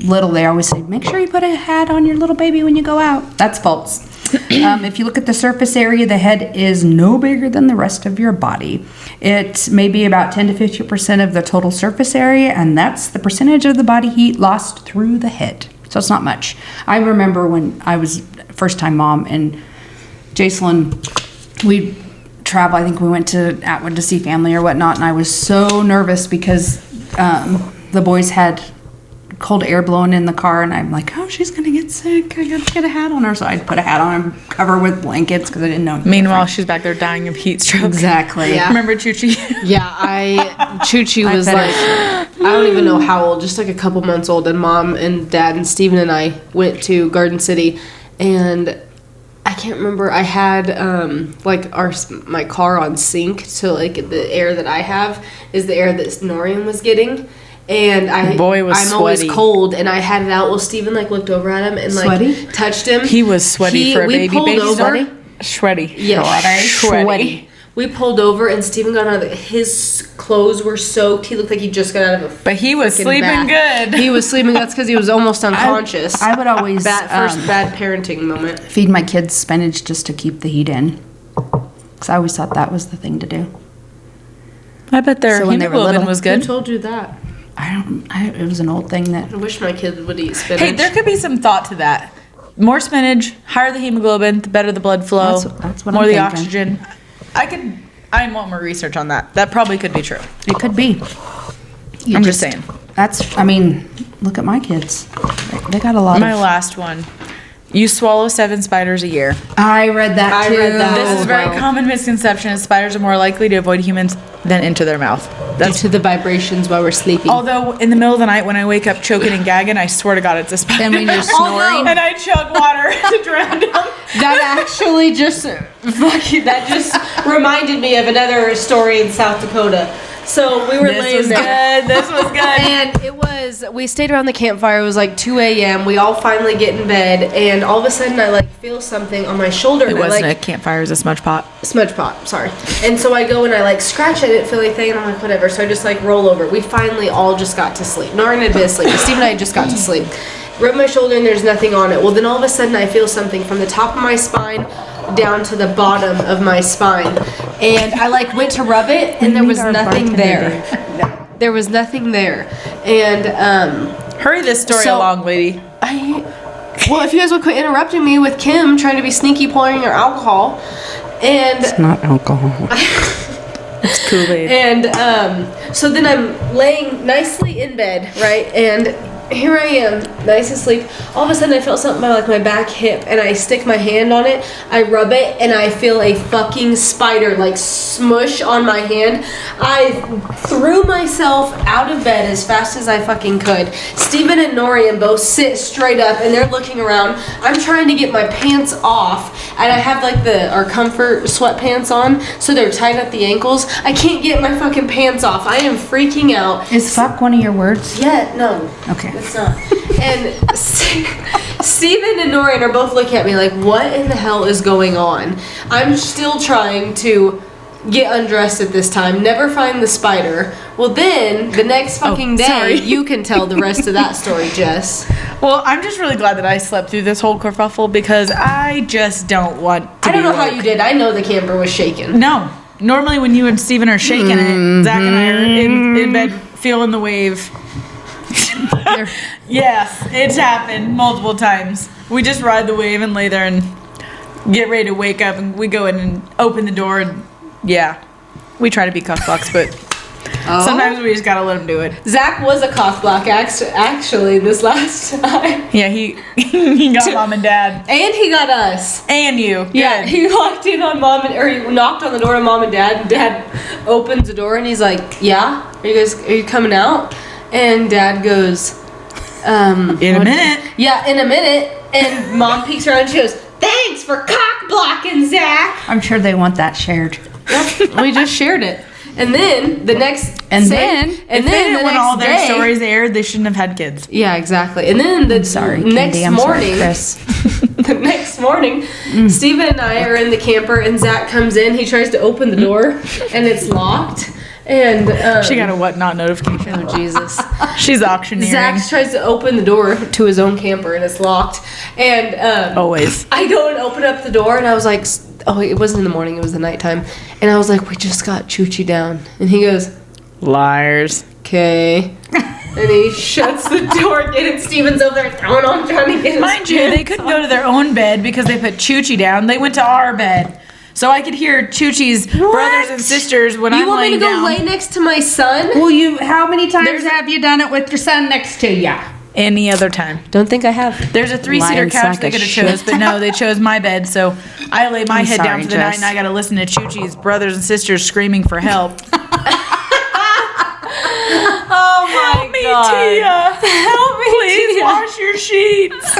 Speaker 3: little, they always say, make sure you put a hat on your little baby when you go out. That's false. If you look at the surface area, the head is no bigger than the rest of your body. It may be about 10 to 50% of the total surface area, and that's the percentage of the body heat lost through the head. So it's not much. I remember when I was first-time mom, and Jacelyn, we travel. I think we went to Atwood to see family or whatnot, and I was so nervous because the boys had cold air blowing in the car, and I'm like, oh, she's gonna get sick. I gotta get a hat on her. So I'd put a hat on and cover her with blankets because I didn't know.
Speaker 2: Meanwhile, she's back there dying of heat stroke.
Speaker 3: Exactly.
Speaker 1: Yeah.
Speaker 2: Remember Chuchi?
Speaker 1: Yeah, Chuchi was like, I don't even know how old, just like a couple months old, and Mom and Dad and Steven and I went to Garden City, and I can't remember, I had like my car on sync, so like the air that I have is the air that Norian was getting. And I'm always cold, and I had it out. Well, Steven like looked over at him and like
Speaker 3: Sweaty?
Speaker 1: touched him.
Speaker 2: He was sweaty for a baby. Baby
Speaker 1: over.
Speaker 2: Sweaty.
Speaker 1: Yeah,
Speaker 2: Sweaty.
Speaker 1: We pulled over, and Steven got out of his clothes were soaked. He looked like he just got out of a
Speaker 2: But he was
Speaker 1: freaking
Speaker 2: sleeping
Speaker 1: bath.
Speaker 2: good.
Speaker 1: He was sleeping. That's because he was almost unconscious.
Speaker 3: I would always
Speaker 1: first bad parenting moment.
Speaker 3: feed my kids spinach just to keep the heat in, because I always thought that was the thing to do.
Speaker 2: I bet their
Speaker 3: So when they were
Speaker 2: hemoglobin
Speaker 3: little-
Speaker 2: was
Speaker 1: Who
Speaker 2: good.
Speaker 1: told you that?
Speaker 3: It was an old thing that.
Speaker 1: I wish my kid would eat spinach.
Speaker 2: Hey, there could be some thought to that. More spinach, higher the hemoglobin, the better the blood flow.
Speaker 3: That's what
Speaker 2: more
Speaker 3: I'm
Speaker 2: the
Speaker 3: thinking.
Speaker 2: oxygen. I want more research on that. That probably could be true.
Speaker 3: It could be.
Speaker 2: I'm just saying.
Speaker 3: Look at my kids. They got a lot
Speaker 2: My
Speaker 3: of.
Speaker 2: last one. You swallow 7 spiders a year.
Speaker 3: I read that too.
Speaker 2: This is a very common misconception. Spiders are more likely to avoid humans than enter their mouth.
Speaker 1: Due to the vibrations while we're sleeping.
Speaker 2: Although in the middle of the night when I wake up choking and gagging, I swear to God it's a spider.
Speaker 3: And when you're snoring?
Speaker 2: and I chug water to drown them.
Speaker 1: That actually just reminded me of another story in South Dakota. So we were laying there.
Speaker 2: This was good.
Speaker 1: And we stayed around the campfire. It was like 2 a.m. We all finally get in bed, and all of a sudden I like feel something on my shoulder.
Speaker 2: It
Speaker 1: and
Speaker 2: wasn't
Speaker 1: I, like,
Speaker 2: a campfire, it was a smudge pot.
Speaker 1: smudge pot, sorry. And so I go and I like scratch. I didn't feel anything, and I'm like, whatever. So I just like roll over. We finally all just got to sleep. Noreen had been asleep. Steve and I just got to sleep. Rub my shoulder and there's nothing on it. Well, then all of a sudden I feel something from the top of my spine down to the bottom of my spine. And I like went to rub it, and there was nothing there. There was nothing there. And
Speaker 2: Hurry this story
Speaker 1: So-
Speaker 2: along, lady.
Speaker 1: well, if you guys would quit interrupting me with Kim trying to be sneaky pouring her alcohol. And
Speaker 3: Not alcohol.
Speaker 2: It's Kool-Aid.
Speaker 1: And so then I'm laying nicely in bed, right? And here I am, nice and asleep. All of a sudden I felt something by like my back hip, and I stick my hand on it, I rub it, and I feel a fucking spider like smush on my hand. I threw myself out of bed as fast as I fucking could. Steven and Norian both sit straight up, and they're looking around. I'm trying to get my pants off, and I have like our comfort sweatpants on, so they're tight at the ankles. I can't get my fucking pants off. I am freaking out.
Speaker 3: Is fuck one of your words?
Speaker 1: Yeah, no.
Speaker 3: Okay.
Speaker 1: It's not. And Steven and Norian are both looking at me like, what in the hell is going on? I'm still trying to get undressed at this time, never find the spider. Well, then, the next fucking day,
Speaker 2: sorry.
Speaker 1: you can tell the rest of that story, Jess.
Speaker 2: Well, I'm just really glad that I slept through this whole kerfuffle because I just don't want to
Speaker 1: I don't
Speaker 2: be
Speaker 1: know how
Speaker 2: woke.
Speaker 1: you did. I know the camper was shaking.
Speaker 2: No. Normally when you and Steven are shaking it, Zach and I are in bed feeling the wave. Yes, it's happened multiple times. We just ride the wave and lay there and get ready to wake up, and we go in and open the door, and yeah, we try to be cuffbucks, but sometimes we just gotta let them do it.
Speaker 1: Zach was a cock block actually this last time.
Speaker 2: Yeah, he got mom and dad
Speaker 1: And he got us.
Speaker 2: and you.
Speaker 1: Yeah,
Speaker 2: Good.
Speaker 1: he walked in on he knocked on the door to mom and dad. Dad opens the door and he's like, "Yeah, are you coming out?" And dad goes,
Speaker 2: In a minute.
Speaker 1: "Yeah, in a minute." And mom peeks around and she goes, "Thanks for cock blocking, Zach."
Speaker 3: I'm sure they want that shared.
Speaker 1: We just shared it. And then the next
Speaker 2: If they didn't want all their
Speaker 1: day-
Speaker 2: stories aired, they shouldn't have had kids.
Speaker 1: Yeah, exactly. And then the next
Speaker 3: Candy, I'm
Speaker 1: morning,
Speaker 3: sorry, Chris.
Speaker 1: the next morning, Steven and I are in the camper, and Zach comes in. He tries to open the door, and it's locked. And
Speaker 2: She got a whatnot notification.
Speaker 1: oh Jesus!
Speaker 2: She's auctioneering.
Speaker 1: Zach tries to open the door to his own camper, and it's locked. And
Speaker 2: Always.
Speaker 1: I go and open up the door, and I was like, oh, it wasn't in the morning; it was the nighttime. And I was like, we just got Choochie down, and he goes,
Speaker 2: Liars.
Speaker 1: okay. And he shuts the door again, and Steven's over there throwing on trying to get his
Speaker 2: Mind you, they couldn't go to their own bed because they put Choochie down. They went to our bed. So I could hear Choochie's brothers and sisters when
Speaker 1: You
Speaker 2: I'm
Speaker 1: want me
Speaker 2: laying
Speaker 1: to go
Speaker 2: down.
Speaker 1: lay next to my son?
Speaker 3: Well, how many times have you done it with your son next to you?
Speaker 2: Any other time.
Speaker 1: Don't think I have.
Speaker 2: There's a 3-seater
Speaker 3: Lying
Speaker 2: couch
Speaker 3: sack
Speaker 2: they
Speaker 3: of
Speaker 2: could have
Speaker 3: shit.
Speaker 2: chose, but no, they chose my bed. So I lay my
Speaker 3: I'm
Speaker 2: head down
Speaker 3: sorry,
Speaker 2: for the night,
Speaker 3: Jess.
Speaker 2: and I got to listen to Choochie's brothers and sisters screaming for help.
Speaker 1: Oh my
Speaker 2: Help me, Tia! Help me, please
Speaker 1: Tia.
Speaker 2: wash your sheets.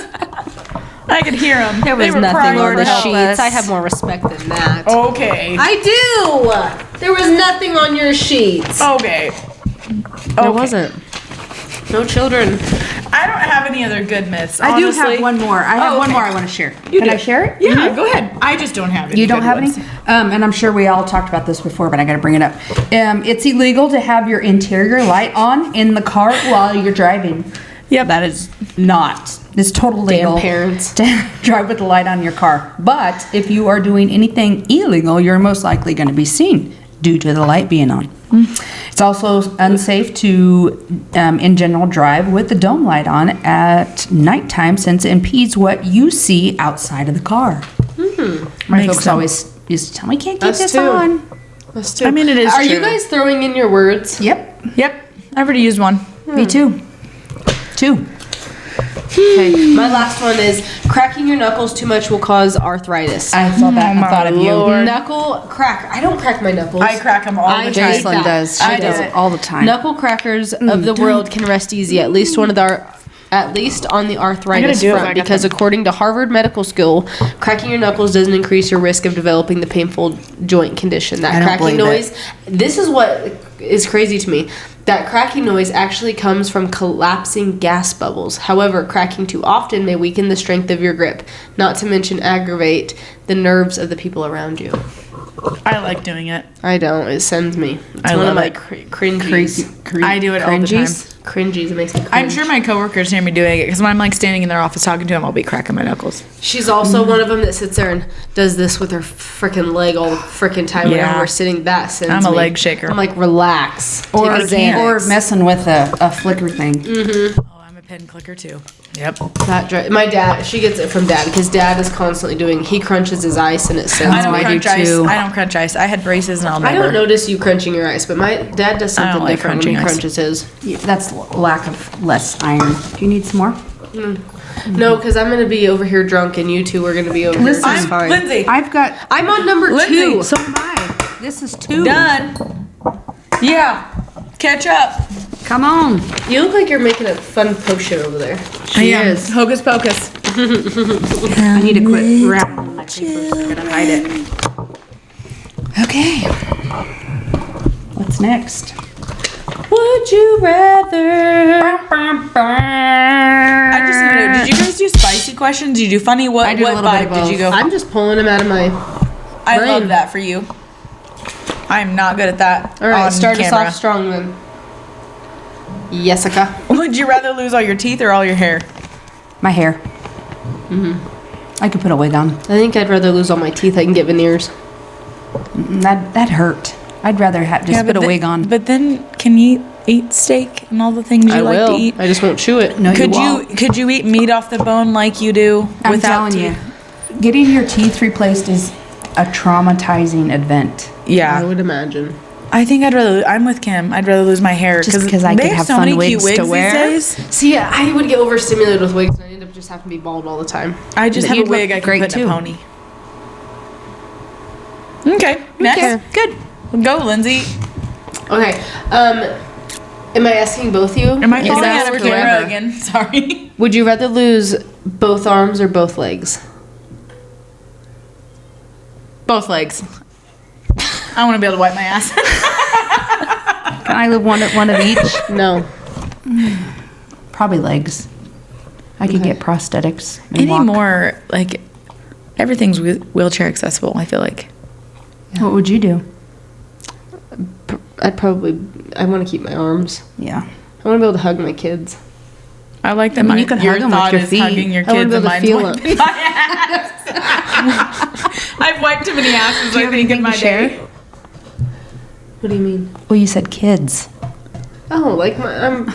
Speaker 2: I could hear them.
Speaker 1: There was nothing on the sheets. I have more respect than that.
Speaker 2: Okay.
Speaker 1: I do. There was nothing on your sheets.
Speaker 2: Okay.
Speaker 1: There wasn't. No children.
Speaker 2: I don't have any other good myths.
Speaker 3: I do
Speaker 2: honestly.
Speaker 3: have one more. I have
Speaker 2: Oh,
Speaker 3: one
Speaker 2: okay.
Speaker 3: more I want to share.
Speaker 2: You
Speaker 3: Can
Speaker 2: do.
Speaker 3: I share it?
Speaker 2: Yeah, go ahead. I just don't have any.
Speaker 3: You don't
Speaker 2: good
Speaker 3: have
Speaker 2: ones.
Speaker 3: any? And I'm sure we all talked about this before, but I got to bring it up. It's illegal to have your interior light on in the car while you're driving.
Speaker 2: Yep.
Speaker 3: That is not. It's totally
Speaker 1: Damn
Speaker 3: legal
Speaker 1: parents.
Speaker 3: to drive with the light on your car. But if you are doing anything illegal, you're most likely going to be seen due to the light being on. It's also unsafe to, in general, drive with the dome light on at nighttime since it impedes what you see outside of the car. My
Speaker 2: Makes
Speaker 3: folks
Speaker 2: sense.
Speaker 3: always used to tell me, can't keep
Speaker 1: Us
Speaker 3: this
Speaker 1: too.
Speaker 3: on.
Speaker 1: Us too.
Speaker 2: I mean, it is
Speaker 1: Are you
Speaker 2: true.
Speaker 1: guys throwing in your words?
Speaker 3: Yep,
Speaker 2: Yep. I've already used one.
Speaker 3: me too. Two.
Speaker 1: Okay. My last one is cracking your knuckles too much will cause arthritis.
Speaker 3: I saw that and I thought of you.
Speaker 2: Lord.
Speaker 1: Knuckle crack. I don't crack my knuckles.
Speaker 2: I crack them all the time.
Speaker 1: hate
Speaker 3: Jocelyn
Speaker 1: that.
Speaker 3: does. She
Speaker 1: I
Speaker 3: does
Speaker 1: do
Speaker 3: it all the time.
Speaker 1: Knuckle crackers of the world can rest easy. At least on the arthritis
Speaker 2: do it if I
Speaker 1: front,
Speaker 2: got
Speaker 1: because
Speaker 2: them.
Speaker 1: according to Harvard Medical School, cracking your knuckles doesn't increase your risk of developing the painful joint condition. That
Speaker 3: I don't
Speaker 1: cracking
Speaker 3: believe
Speaker 1: noise. This is what is crazy to me. That cracking noise actually comes from collapsing gas bubbles. However, cracking too often may weaken the strength of your grip, not to mention aggravate the nerves of the people around you.
Speaker 2: I like doing it.
Speaker 1: I don't. It sends me. It's
Speaker 2: I
Speaker 1: one
Speaker 2: love
Speaker 1: of my
Speaker 2: it.
Speaker 1: cringies.
Speaker 2: I do it all the time.
Speaker 1: Cringies. It makes me cringe.
Speaker 2: I'm sure my coworkers hear me doing it because when I'm like standing in their office talking to them, I'll be cracking my knuckles.
Speaker 1: She's also one of them that sits there and does this with her freaking leg all the freaking time
Speaker 2: Yeah.
Speaker 1: whenever we're sitting. That sends
Speaker 2: I'm a
Speaker 1: me.
Speaker 2: leg shaker.
Speaker 1: I'm like, relax.
Speaker 3: Or,
Speaker 1: Take a Xanax.
Speaker 3: or messing with a flicker thing.
Speaker 2: Oh, I'm a pen clicker too. Yep.
Speaker 1: My dad, she gets it from dad because dad is constantly doing. He crunches his ice and it sends
Speaker 2: I don't
Speaker 1: me.
Speaker 2: crunch ice.
Speaker 3: too.
Speaker 2: I don't crunch ice. I had braces and I'll
Speaker 1: I
Speaker 2: never.
Speaker 1: don't notice you crunching your ice, but my dad does
Speaker 2: I don't
Speaker 1: something
Speaker 2: like
Speaker 1: different when he
Speaker 2: crunching ice.
Speaker 1: crunches his.
Speaker 3: That's lack of less iron. Do you need some more?
Speaker 1: No, because I'm gonna be over here drunk and you two are gonna be over here.
Speaker 3: Listen,
Speaker 1: It's fine.
Speaker 2: Lindsay.
Speaker 3: I've got.
Speaker 1: I'm on number
Speaker 2: Lindsay,
Speaker 1: 2.
Speaker 3: So am I. This is 2.
Speaker 2: Done. Yeah. Catch up.
Speaker 3: Come on.
Speaker 1: You look like you're making a fun potion over there.
Speaker 3: She is.
Speaker 2: Hocus pocus.
Speaker 3: I need to quit wrapping my papers. I'm gonna hide it. Okay. What's next?
Speaker 1: Would you rather?
Speaker 2: I just want to know, did you guys do spicy questions? Did you do funny? What
Speaker 3: I did a little bit of
Speaker 2: vibe did you go?
Speaker 1: I'm just pulling them out of my.
Speaker 2: I
Speaker 1: brain.
Speaker 2: love that for you. I'm not good at that.
Speaker 1: All right,
Speaker 2: on
Speaker 1: start
Speaker 2: camera.
Speaker 1: us off strong then. Jessica.
Speaker 2: Would you rather lose all your teeth or all your hair?
Speaker 3: My hair. I could put a wig on.
Speaker 1: I think I'd rather lose all my teeth. I can get veneers.
Speaker 3: That hurt. I'd rather just put a wig on.
Speaker 2: But then, can you eat steak and all the things you
Speaker 1: I
Speaker 2: like
Speaker 1: will.
Speaker 2: to eat?
Speaker 1: I just won't chew it.
Speaker 3: No,
Speaker 2: Could
Speaker 3: won't.
Speaker 2: could you eat meat off the bone like you do
Speaker 3: I'm
Speaker 2: without
Speaker 3: telling
Speaker 2: teeth?
Speaker 3: you, getting your teeth replaced is a traumatizing event.
Speaker 1: I
Speaker 2: Yeah,
Speaker 1: would imagine.
Speaker 2: I think I'd rather. I'm with Kim. I'd rather lose my hair
Speaker 3: Just 'cause I
Speaker 2: they
Speaker 3: could
Speaker 2: have
Speaker 3: have
Speaker 2: so
Speaker 3: fun
Speaker 2: many cute
Speaker 3: wigs to
Speaker 2: wigs
Speaker 3: wear.
Speaker 2: these days.
Speaker 1: See, I would get overstimulated with wigs, and I'd end up just having to be bald all the time.
Speaker 2: I just
Speaker 3: But
Speaker 2: have a
Speaker 3: you'd
Speaker 2: wig
Speaker 3: look
Speaker 2: I can
Speaker 3: great
Speaker 2: put in
Speaker 3: too.
Speaker 2: a pony. Okay, next.
Speaker 3: Good.
Speaker 2: Go, Lindsay.
Speaker 1: Okay. Am I asking both you?
Speaker 2: Am I
Speaker 3: Is
Speaker 2: falling
Speaker 3: that
Speaker 2: out of
Speaker 3: forever?
Speaker 2: camera again? Sorry.
Speaker 1: Would you rather lose both arms or both legs?
Speaker 2: Both legs. I want to be able to wipe my ass.
Speaker 3: Can I live one of each?
Speaker 1: No.
Speaker 3: Probably legs. I could get prosthetics. And walk.
Speaker 2: Anymore, like, everything's wheelchair accessible, I feel like.
Speaker 3: What would you do?
Speaker 1: I want to keep my arms.
Speaker 3: Yeah.
Speaker 1: I want to be able to hug my kids.
Speaker 2: I like that.
Speaker 3: You could
Speaker 2: your
Speaker 3: hug them with
Speaker 2: thought
Speaker 3: your
Speaker 2: is
Speaker 3: feet.
Speaker 2: hugging your
Speaker 1: I wanna
Speaker 2: kids
Speaker 1: be
Speaker 2: and
Speaker 1: able to
Speaker 2: mine's
Speaker 1: feel
Speaker 2: wiping my ass. I've wiped too many asses, I think, in my day.
Speaker 1: What do you mean?
Speaker 3: Well, you said kids.
Speaker 1: Oh, like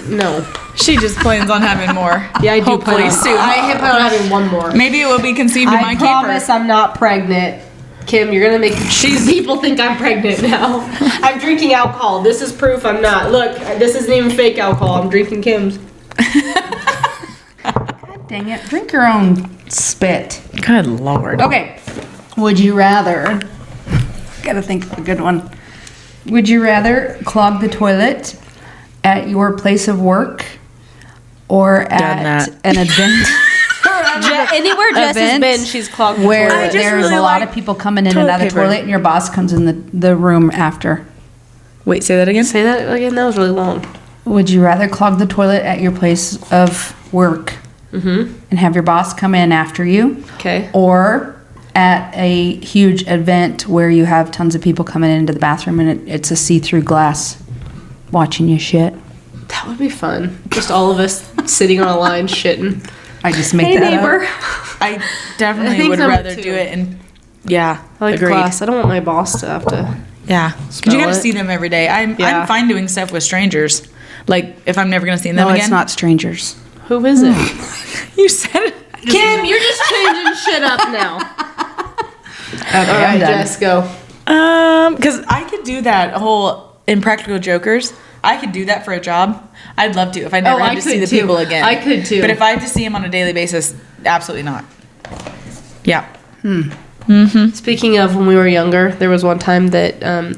Speaker 1: no.
Speaker 2: She just plans on having more.
Speaker 1: Yeah, I do
Speaker 2: Hopefully
Speaker 1: plan on.
Speaker 2: soon.
Speaker 1: I plan on having one more.
Speaker 2: Maybe it will be conceived in my
Speaker 1: I promise I'm not pregnant. Kim, you're gonna make people think I'm pregnant now. I'm drinking alcohol. This is proof I'm not. Look, this isn't even fake alcohol. I'm drinking Kim's.
Speaker 3: God dang it. Drink your own spit.
Speaker 2: Good Lord.
Speaker 3: Okay. Would you rather... Gotta think of a good one. Would you rather clog the toilet at your place of work or at an event...
Speaker 1: Anywhere Jess has been, she's clogged the
Speaker 3: where
Speaker 1: toilet.
Speaker 3: there's
Speaker 2: really
Speaker 3: a lot
Speaker 2: like
Speaker 3: of people coming in and
Speaker 2: toilet
Speaker 3: out of the
Speaker 2: paper.
Speaker 3: toilet and your boss comes in the room after.
Speaker 2: Wait, say that again?
Speaker 1: Say that again. That was really long.
Speaker 3: Would you rather clog the toilet at your place of work and have your boss come in after you?
Speaker 1: Okay.
Speaker 3: Or at a huge event where you have tons of people coming into the bathroom and it's a see-through glass watching you shit?
Speaker 1: That would be fun. Just all of us sitting on a line shitting.
Speaker 3: I just make
Speaker 1: Hey,
Speaker 3: that
Speaker 1: neighbor.
Speaker 3: up.
Speaker 2: I definitely
Speaker 1: think
Speaker 2: would
Speaker 1: number
Speaker 2: rather
Speaker 1: 2.
Speaker 2: do it and yeah,
Speaker 1: I like
Speaker 2: agreed.
Speaker 1: class. I don't want my boss to have to.
Speaker 2: Yeah, because you
Speaker 1: Smell
Speaker 2: got to
Speaker 1: it.
Speaker 2: see them every day. I'm
Speaker 1: Yeah.
Speaker 2: fine doing stuff with strangers. Like if I'm never gonna see them
Speaker 3: No,
Speaker 2: again.
Speaker 3: it's not strangers.
Speaker 1: Who is it?
Speaker 2: You said it.
Speaker 1: Kim, you're just changing shit up now.
Speaker 3: Okay,
Speaker 1: All right,
Speaker 3: I'm done.
Speaker 1: Jess, go.
Speaker 2: Because I could do that whole Impractical Jokers. I could do that for a job. I'd love to if I never
Speaker 1: Oh,
Speaker 2: had
Speaker 1: I
Speaker 2: to see
Speaker 1: could
Speaker 2: the
Speaker 1: too.
Speaker 2: people again.
Speaker 1: I could too.
Speaker 2: But if I had to see them on a daily basis, absolutely not. Yeah.
Speaker 1: Speaking of when we were younger, there was one time that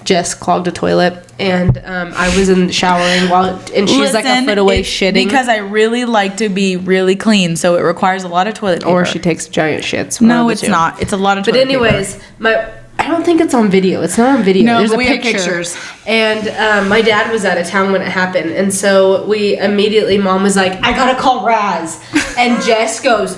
Speaker 1: Jess clogged a toilet, and I was showering and she's like a foot away
Speaker 2: it's
Speaker 1: shitting.
Speaker 2: because I really like to be really clean, so it requires a lot of toilet paper.
Speaker 1: or she takes giant shits.
Speaker 2: No, it's not. It's a lot of
Speaker 1: But
Speaker 2: toilet paper.
Speaker 1: anyways, I don't think it's on video. It's not on video.
Speaker 2: No,
Speaker 1: There's
Speaker 2: but
Speaker 1: a
Speaker 2: we have
Speaker 1: picture.
Speaker 2: pictures.
Speaker 1: And my dad was out of town when it happened, and so Mom was like, "I gotta call Raz," and Jess goes,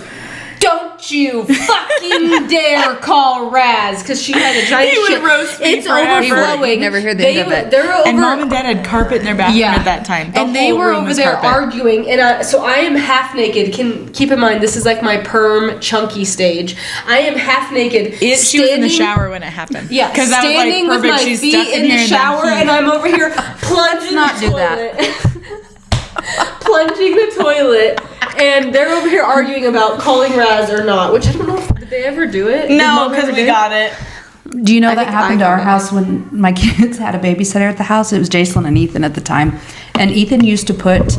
Speaker 1: "Don't you fucking dare call Raz," because she had a giant
Speaker 2: He would
Speaker 1: shit.
Speaker 2: roast me
Speaker 1: It's
Speaker 2: forever.
Speaker 1: overflowing.
Speaker 3: He'd never heard the end of it.
Speaker 1: They're over.
Speaker 2: And Mom and Dad had carpet in their bathroom at that time. The
Speaker 1: and they
Speaker 2: whole
Speaker 1: were
Speaker 2: room
Speaker 1: over
Speaker 2: was
Speaker 1: there
Speaker 2: carpet.
Speaker 1: arguing, and so I am half naked. Keep in mind this is like my perm chunky stage. I am half naked.
Speaker 2: She was in the
Speaker 1: standing-
Speaker 2: shower when it happened.
Speaker 1: Yeah,
Speaker 2: because I was like,
Speaker 1: standing with
Speaker 2: perfect.
Speaker 1: my
Speaker 2: She's
Speaker 1: feet
Speaker 2: stuck
Speaker 1: in the
Speaker 2: here
Speaker 1: shower, and I'm over here plunging
Speaker 3: not
Speaker 1: the
Speaker 3: do that.
Speaker 1: toilet. Plunging the toilet, and they're over here arguing about calling Raz or not. Which I don't know. Did they ever do it? Did
Speaker 2: No,
Speaker 1: Mom
Speaker 2: because
Speaker 1: ever
Speaker 2: we
Speaker 1: do it?
Speaker 2: got it.
Speaker 3: Do you know
Speaker 1: I
Speaker 3: that
Speaker 1: think
Speaker 3: happened
Speaker 1: I
Speaker 3: to our
Speaker 1: got it.
Speaker 3: house when my kids had a babysitter at the house? It was Jason and Ethan at the time. And Ethan used to put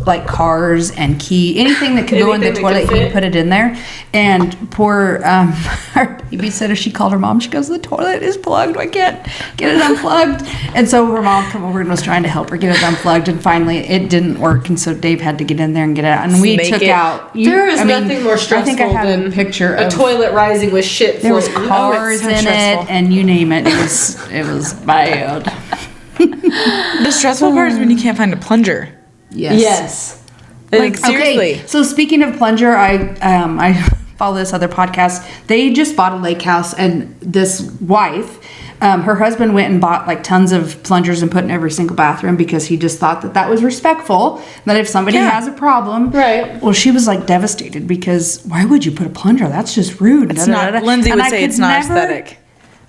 Speaker 3: like cars and anything that could go in the
Speaker 1: Anything that could
Speaker 3: toilet, he'd
Speaker 1: fit.
Speaker 3: put it in there. And poor our babysitter, she called her mom. She goes, "The toilet is plugged. I can't get it unplugged." And so her mom came over and was trying to help her get it unplugged. And finally, it didn't work. And so Dave had to get in there and get it out. And we
Speaker 2: Snake
Speaker 3: took
Speaker 2: it.
Speaker 3: out.
Speaker 1: There is nothing more stressful
Speaker 3: I think I have
Speaker 1: than
Speaker 3: a picture
Speaker 1: a
Speaker 3: of
Speaker 1: toilet rising with shit.
Speaker 3: there was
Speaker 1: floating.
Speaker 3: cars
Speaker 2: so
Speaker 3: in
Speaker 2: stressful.
Speaker 3: it, and you name it. It was bad.
Speaker 2: The stressful part is when you can't find a plunger.
Speaker 1: Yes.
Speaker 2: Like seriously.
Speaker 3: Okay, so speaking of plunger, I follow this other podcast. They just bought a lake house, and this wife, her husband went and bought like tons of plungers and put in every single bathroom because he just thought that was respectful. That if somebody
Speaker 2: Yeah.
Speaker 3: has a problem,
Speaker 1: Right.
Speaker 3: Well, she was like devastated because why would you put a plunger? That's just rude.
Speaker 2: It's not. Lindsay would say it's not aesthetic.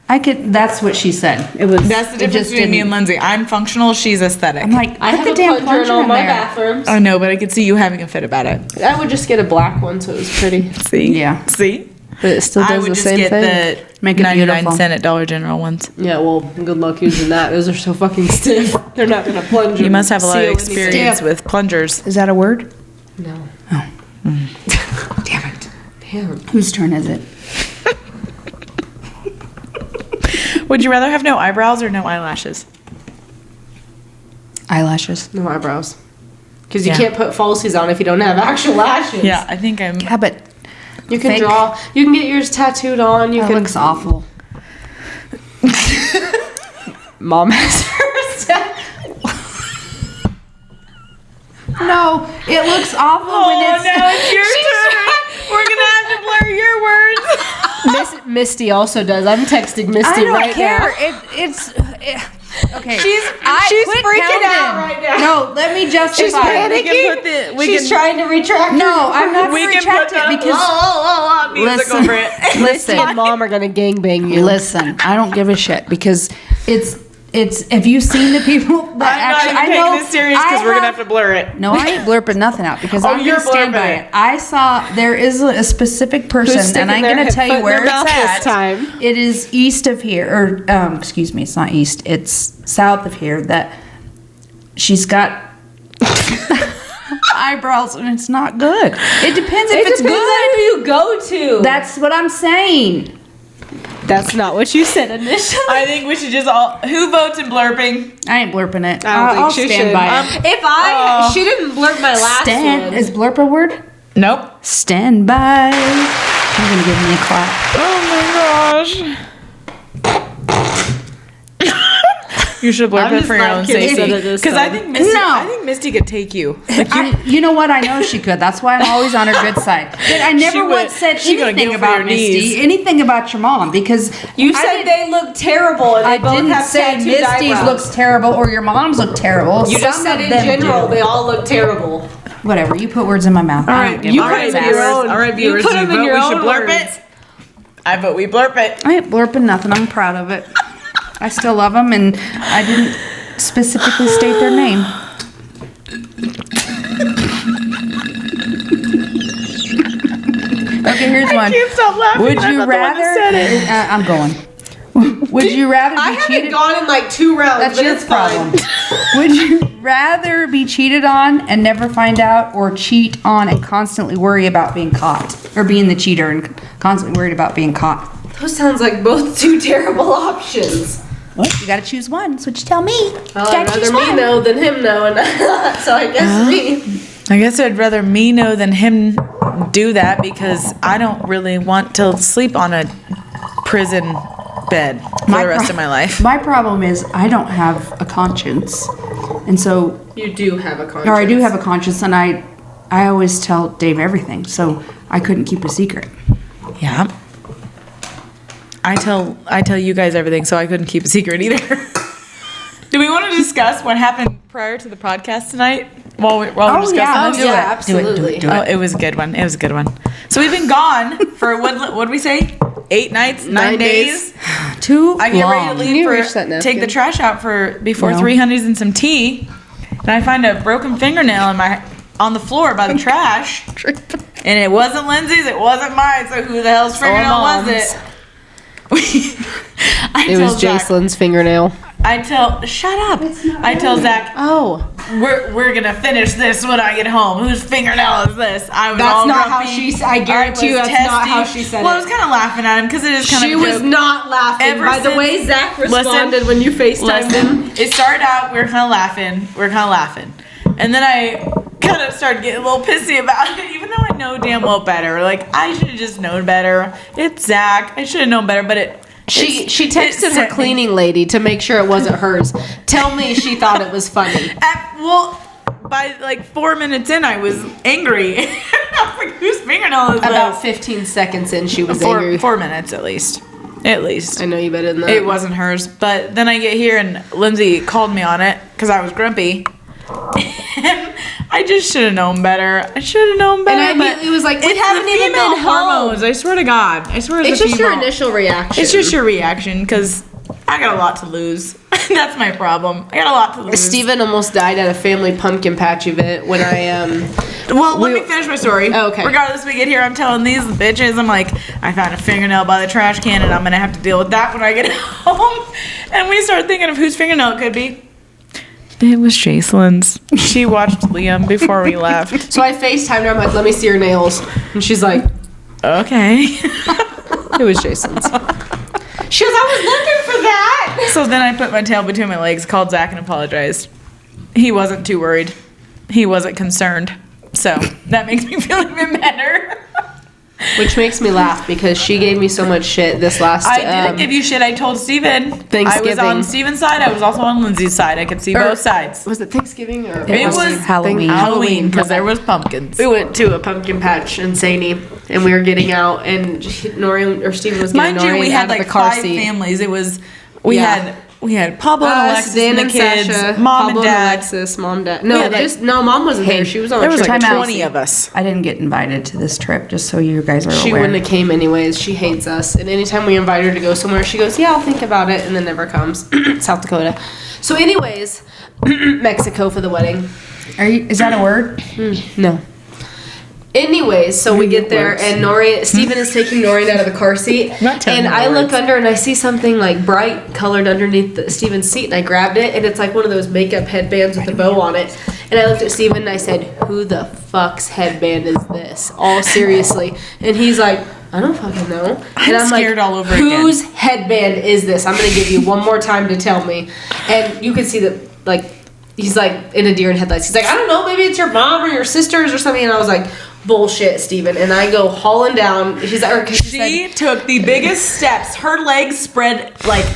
Speaker 3: That's what she said. It was.
Speaker 2: That's the
Speaker 3: it
Speaker 2: difference
Speaker 3: just
Speaker 2: between me
Speaker 3: didn't-
Speaker 2: and Lindsay. I'm functional. She's aesthetic.
Speaker 3: I'm like,
Speaker 1: I
Speaker 3: put
Speaker 1: have
Speaker 3: the
Speaker 1: a
Speaker 3: damn
Speaker 1: plunger in all
Speaker 3: in
Speaker 1: my
Speaker 3: there.
Speaker 1: bathrooms.
Speaker 2: I know, but I could see you having a fit about it.
Speaker 1: I would just get a black one so it was pretty.
Speaker 2: See?
Speaker 3: Yeah.
Speaker 2: See?
Speaker 1: But it still
Speaker 2: I
Speaker 1: does
Speaker 2: would
Speaker 1: the
Speaker 2: just
Speaker 1: same
Speaker 2: get
Speaker 1: thing.
Speaker 2: the
Speaker 3: Make it
Speaker 2: 99
Speaker 3: beautiful.
Speaker 2: cent at Dollar General ones.
Speaker 1: Yeah, well, good luck using that. Those are so fucking stiff. They're not gonna plunge.
Speaker 2: You
Speaker 1: and
Speaker 2: must have a lot of
Speaker 1: seal anything.
Speaker 2: experience with plungers.
Speaker 3: Is that a word?
Speaker 1: No.
Speaker 3: Damn it.
Speaker 1: Damn.
Speaker 3: Whose turn is it?
Speaker 2: Would you rather have no eyebrows or no eyelashes?
Speaker 3: Eyelashes.
Speaker 1: No eyebrows. Because you
Speaker 2: Yeah.
Speaker 1: can't put falsies on if you don't have actual lashes.
Speaker 2: Yeah, I think I'm.
Speaker 3: Yeah, but
Speaker 1: You can
Speaker 3: Fake.
Speaker 1: draw. You can get yours tattooed on. You
Speaker 3: that
Speaker 1: can.
Speaker 3: looks awful.
Speaker 1: mom has her
Speaker 3: No, it looks awful when it's.
Speaker 2: no, it's your turn. We're gonna have to blur your words.
Speaker 1: Misty also does. I'm texting Misty
Speaker 3: I don't
Speaker 1: right
Speaker 3: care.
Speaker 1: now.
Speaker 3: Okay.
Speaker 2: She's
Speaker 3: quit
Speaker 2: freaking out
Speaker 3: counting.
Speaker 2: right now.
Speaker 3: No, let me justify.
Speaker 1: She's panicking. She's trying to retract.
Speaker 3: No, I'm not
Speaker 2: We
Speaker 3: going
Speaker 2: can
Speaker 3: to retract
Speaker 2: put
Speaker 3: it
Speaker 2: the
Speaker 3: because.
Speaker 2: music over it.
Speaker 1: Misty and mom are gonna gangbang you.
Speaker 3: Listen, I don't give a shit because it's. Have you seen the people that
Speaker 2: I'm
Speaker 3: actually?
Speaker 2: not even
Speaker 3: I know.
Speaker 2: taking this serious because we're gonna have to blur it.
Speaker 3: No, I ain't blurping nothing out because I'm
Speaker 2: you're
Speaker 3: gonna stand by
Speaker 2: blurping
Speaker 3: it. I saw there is a specific person, and I'm gonna tell you where it's at.
Speaker 1: this time.
Speaker 3: It is east of here, or excuse me, it's not east. It's south of here. That she's got eyebrows, and it's not good. It depends if it's good.
Speaker 1: on who you go to.
Speaker 3: That's what I'm saying.
Speaker 1: That's not what you said initially.
Speaker 2: I think we should just all. Who votes in blurping?
Speaker 3: I ain't blurping it.
Speaker 1: I don't think
Speaker 3: I'll
Speaker 1: she
Speaker 3: stand
Speaker 1: should.
Speaker 3: by it.
Speaker 1: If she didn't blurt my last
Speaker 3: Stand
Speaker 1: one.
Speaker 3: is blurp a word?
Speaker 2: Nope.
Speaker 3: Stand by. You're gonna give me a clap.
Speaker 2: Oh my gosh. You should blurp
Speaker 1: I'm
Speaker 2: it
Speaker 1: just
Speaker 2: for your
Speaker 1: glad
Speaker 2: own
Speaker 1: Kim said
Speaker 2: safety.
Speaker 1: it this
Speaker 2: Because I
Speaker 1: time.
Speaker 2: think Misty.
Speaker 3: No.
Speaker 2: I think Misty could take you.
Speaker 3: You know what? I know she could. That's why I'm always on her good side. But I never
Speaker 2: She would-
Speaker 3: once said
Speaker 2: she gonna
Speaker 3: anything
Speaker 2: go for
Speaker 3: about
Speaker 2: your
Speaker 3: Misty,
Speaker 2: knees.
Speaker 3: anything about your mom, because
Speaker 1: You
Speaker 3: I
Speaker 1: said
Speaker 3: didn't-
Speaker 1: they look terrible, and they
Speaker 3: I
Speaker 1: both
Speaker 3: didn't
Speaker 1: have
Speaker 3: say
Speaker 1: tattooed
Speaker 3: Misty's
Speaker 1: eyebrows.
Speaker 3: looks terrible or your mom's look terrible.
Speaker 1: You just
Speaker 3: Some
Speaker 1: said
Speaker 3: of
Speaker 1: in
Speaker 3: them
Speaker 1: general,
Speaker 3: do.
Speaker 1: they all look terrible.
Speaker 3: Whatever. You put words in my mouth.
Speaker 2: All
Speaker 3: I
Speaker 2: right,
Speaker 3: don't give
Speaker 1: you
Speaker 3: a
Speaker 1: put
Speaker 3: rat's
Speaker 1: them in
Speaker 3: ass.
Speaker 1: your own.
Speaker 2: All right,
Speaker 1: You
Speaker 2: viewers,
Speaker 1: put
Speaker 2: do you
Speaker 1: them in
Speaker 2: vote
Speaker 1: your
Speaker 2: we should
Speaker 1: own
Speaker 2: blurp
Speaker 1: words.
Speaker 2: it? I vote we blurp it.
Speaker 3: I ain't blurping nothing. I'm proud of it. I still love them, and I didn't specifically state their name. Okay, here's one.
Speaker 2: Can't stop laughing.
Speaker 3: Would
Speaker 2: I'm
Speaker 3: you
Speaker 2: not the one
Speaker 3: rather?
Speaker 2: that said it.
Speaker 3: I'm going. Would you rather be
Speaker 1: I haven't
Speaker 3: cheated?
Speaker 1: gone in like 2 rounds,
Speaker 3: That's
Speaker 1: but
Speaker 3: your
Speaker 1: it's fine.
Speaker 3: problem. Would you rather be cheated on and never find out, or cheat on and constantly worry about being caught, or being the cheater and constantly worried about being caught?
Speaker 1: Those sounds like both 2 terrible options.
Speaker 3: What? You got to choose one. That's what you tell me.
Speaker 1: Well, I'd rather me know than him know, and so I guess me.
Speaker 2: I guess I'd rather me know than him do that because I don't really want to sleep on a prison bed for the rest of my life.
Speaker 3: My problem is I don't have a conscience, and so,
Speaker 1: You do have a conscience.
Speaker 3: or I do have a conscience, and I always tell Dave everything, so I couldn't keep a secret.
Speaker 2: Yeah. I tell you guys everything, so I couldn't keep a secret either. Do we want to discuss what happened prior to the podcast tonight? While we're discussing
Speaker 3: yeah,
Speaker 2: this?
Speaker 3: do it.
Speaker 1: absolutely.
Speaker 3: Do it.
Speaker 2: Oh, it was a good one. It was a good one. So we've been gone for what did we say? 8 nights, 9
Speaker 1: 9
Speaker 2: days.
Speaker 3: Too
Speaker 2: I get ready to
Speaker 3: long.
Speaker 1: Can you reach
Speaker 2: leave
Speaker 1: that
Speaker 2: for
Speaker 1: napkin?
Speaker 2: take the trash out for before
Speaker 3: No.
Speaker 2: 3 honeys and some tea, and I find a broken fingernail on the floor by the trash, and it wasn't Lindsay's, it wasn't mine. So who the hell's fingernail was
Speaker 1: Mom's.
Speaker 2: it?
Speaker 1: It was Jacelyn's fingernail.
Speaker 2: Shut up. I tell Zach,
Speaker 1: Oh.
Speaker 2: we're gonna finish this when I get home. Whose fingernail is this? I was
Speaker 1: That's
Speaker 2: all
Speaker 1: not how
Speaker 2: grumpy.
Speaker 1: she- I guarantee you
Speaker 2: was
Speaker 1: that's not
Speaker 2: testy.
Speaker 1: how she said
Speaker 2: Well, I
Speaker 1: it.
Speaker 2: was kind of laughing at him because it is kind
Speaker 1: She
Speaker 2: of a
Speaker 1: was
Speaker 2: joke.
Speaker 1: not laughing.
Speaker 2: Ever
Speaker 1: By the
Speaker 2: since-
Speaker 1: way Zach responded
Speaker 2: Listen,
Speaker 1: when you FaceTimed him.
Speaker 2: It started out, we were kind of laughing. And then I kind of started getting a little pissy about it, even though I know damn well better. Like, I should have just known better. It's Zach. I should have known better, but
Speaker 1: She texted
Speaker 2: it
Speaker 1: her
Speaker 2: sent me-
Speaker 1: cleaning lady to make sure it wasn't hers. Tell me she thought it was funny.
Speaker 2: By like 4 minutes in, I was angry. I was like, whose fingernail is
Speaker 1: About
Speaker 2: this?
Speaker 1: 15 seconds in, she was angry.
Speaker 2: 4 minutes at least. At least.
Speaker 1: I know you better than that.
Speaker 2: It wasn't hers. But then I get here and Lindsay called me on it because I was grumpy. And I just should have known better. I should have known better.
Speaker 1: And I
Speaker 2: but
Speaker 1: immediately was like, we
Speaker 2: it's
Speaker 1: haven't
Speaker 2: the
Speaker 1: even
Speaker 2: female
Speaker 1: been home.
Speaker 2: hormones. I swear to God. I swear
Speaker 1: It's
Speaker 2: the
Speaker 1: just your
Speaker 2: female-
Speaker 1: initial reaction.
Speaker 2: It's just your reaction because I got a lot to lose. That's my problem. I got a lot to lose.
Speaker 1: Steven almost died at a family pumpkin patch event when I
Speaker 2: Well, let me finish my story.
Speaker 1: Oh, okay.
Speaker 2: Regardless, we get here, I'm telling these bitches, I'm like, I found a fingernail by the trash can, and I'm gonna have to deal with that when I get home. And we start thinking of whose fingernail it could be. It was Jacelyn's. She watched Liam before we left.
Speaker 1: So I FaceTimed her. I'm like, let me see your nails. And she's like,
Speaker 2: Okay.
Speaker 1: it was Jason's. She goes, I was looking for that.
Speaker 2: So then I put my tail between my legs, called Zach, and apologized. He wasn't too worried. He wasn't concerned. So that makes me feel even better.
Speaker 1: Which makes me laugh because she gave me so much shit this last.
Speaker 2: I didn't give you shit. I told Steven.
Speaker 1: Thanksgiving.
Speaker 2: I was on Steven's side. I was also on Lindsay's side. I could see both sides.
Speaker 1: Was it Thanksgiving or
Speaker 2: It was
Speaker 3: Halloween.
Speaker 2: Halloween because there was pumpkins.
Speaker 1: We went to a pumpkin patch in Saney, and we were getting out, and Nori or Steven was getting
Speaker 2: Mind you,
Speaker 1: Nori
Speaker 2: we
Speaker 1: out
Speaker 2: had
Speaker 1: of
Speaker 2: like
Speaker 1: the car
Speaker 2: 5
Speaker 1: seat.
Speaker 2: families. It was
Speaker 1: Yeah.
Speaker 2: we had Pablo and
Speaker 1: Us,
Speaker 2: Alexis
Speaker 1: Dan
Speaker 2: and the kids,
Speaker 1: Sasha,
Speaker 2: mom
Speaker 1: Pablo
Speaker 2: and dad.
Speaker 1: Alexis, mom, dad. No,
Speaker 2: had, like-
Speaker 1: mom wasn't there. She was on
Speaker 2: There
Speaker 1: a
Speaker 2: was
Speaker 1: trip.
Speaker 2: like
Speaker 3: Time out.
Speaker 2: 20 of us.
Speaker 3: I didn't get invited to this trip, just so you guys are
Speaker 1: She
Speaker 3: aware.
Speaker 1: wouldn't have came anyways. She hates us. And anytime we invite her to go somewhere, she goes, yeah, I'll think about it, and then never comes. South Dakota. So anyways, Mexico for the wedding.
Speaker 3: Is that a word?
Speaker 1: No. Anyways, so we get there and Steven is taking Noreen out of the car seat.
Speaker 2: Not telling
Speaker 1: And
Speaker 2: you
Speaker 1: I
Speaker 2: the
Speaker 1: look under and I see something like bright colored underneath Steven's seat and I grabbed it and it's like one of those makeup headbands with a bow on it. And I looked at Steven and I said, who the fuck's headband is this? All seriously. And he's like, I don't fucking know. And
Speaker 2: I'm scared all over
Speaker 1: whose headband is this? I'm gonna give you one more time to tell me. And you can see that like he's like in a deer in headlights. He's like, I don't know, maybe it's your mom or your sisters or something. And I was like, bullshit, Steven. And I go hauling down. She's like,
Speaker 2: She took the biggest steps. Her legs spread like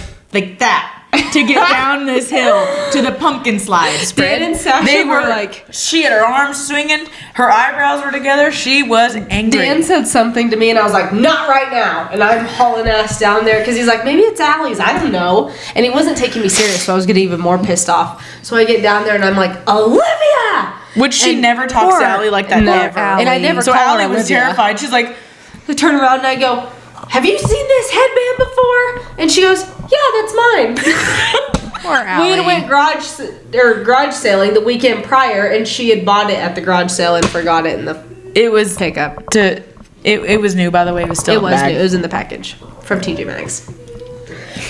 Speaker 2: that to get down this hill to the pumpkin slide.
Speaker 1: Dan and Sasha
Speaker 2: They
Speaker 1: were
Speaker 2: were
Speaker 1: like-
Speaker 2: she had her arms swinging, her eyebrows were together. She was angry.
Speaker 1: Dan said something to me and I was like, not right now. And I'm hauling ass down there because he's like, maybe it's Allie's. I don't know. And he wasn't taking me serious, so I was getting even more pissed off. So I get down there and I'm like, Olivia!
Speaker 2: Which she
Speaker 1: And
Speaker 2: never talks to
Speaker 1: poor-
Speaker 2: Allie like that
Speaker 1: No,
Speaker 2: ever.
Speaker 1: And I never
Speaker 2: So
Speaker 1: call her
Speaker 2: Allie was
Speaker 1: Olivia.
Speaker 2: terrified. She's like,
Speaker 1: I turn around and I go, have you seen this headband before? And she goes, yeah, that's mine.
Speaker 3: Poor
Speaker 1: We had went garage sailing the weekend prior, and she had bought it at the garage sale and forgot it in the
Speaker 2: it was
Speaker 1: pickup.
Speaker 2: it was new, by the way. It was still
Speaker 1: It
Speaker 2: in the
Speaker 1: was
Speaker 2: bag.
Speaker 1: new. It was in the package from TJ Maxx.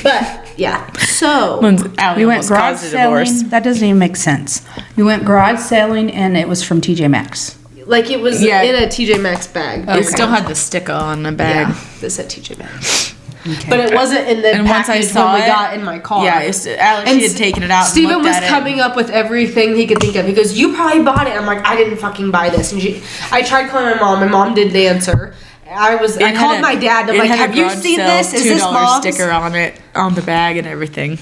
Speaker 1: But yeah, so
Speaker 2: Allie
Speaker 3: We went
Speaker 2: almost
Speaker 3: garage
Speaker 2: caused a divorce.
Speaker 3: selling. That doesn't even make sense. We went garage selling, and it was from TJ Maxx.
Speaker 1: like it was
Speaker 2: Yeah.
Speaker 1: in a TJ Maxx bag.
Speaker 2: It still had the sticker on the bag.
Speaker 1: Yeah, that said TJ Maxx. But it wasn't in the
Speaker 2: And once I
Speaker 1: package
Speaker 2: saw
Speaker 1: when we
Speaker 2: it-
Speaker 1: got in my car.
Speaker 2: Yeah, Allie, she had taken it out.
Speaker 1: Steven
Speaker 2: and looked
Speaker 1: was
Speaker 2: at it.
Speaker 1: coming up with everything he could think of. He goes, "You probably bought it." I'm like, "I didn't fucking buy this." And I tried calling my mom. My mom didn't answer. I
Speaker 2: It
Speaker 1: called
Speaker 2: had
Speaker 1: my dad. I'm
Speaker 2: it
Speaker 1: like,
Speaker 2: had a
Speaker 1: "Have you
Speaker 2: garage
Speaker 1: seen
Speaker 2: sale
Speaker 1: this? Is this
Speaker 2: $2
Speaker 1: mom's?"
Speaker 2: sticker on it, on the bag and everything.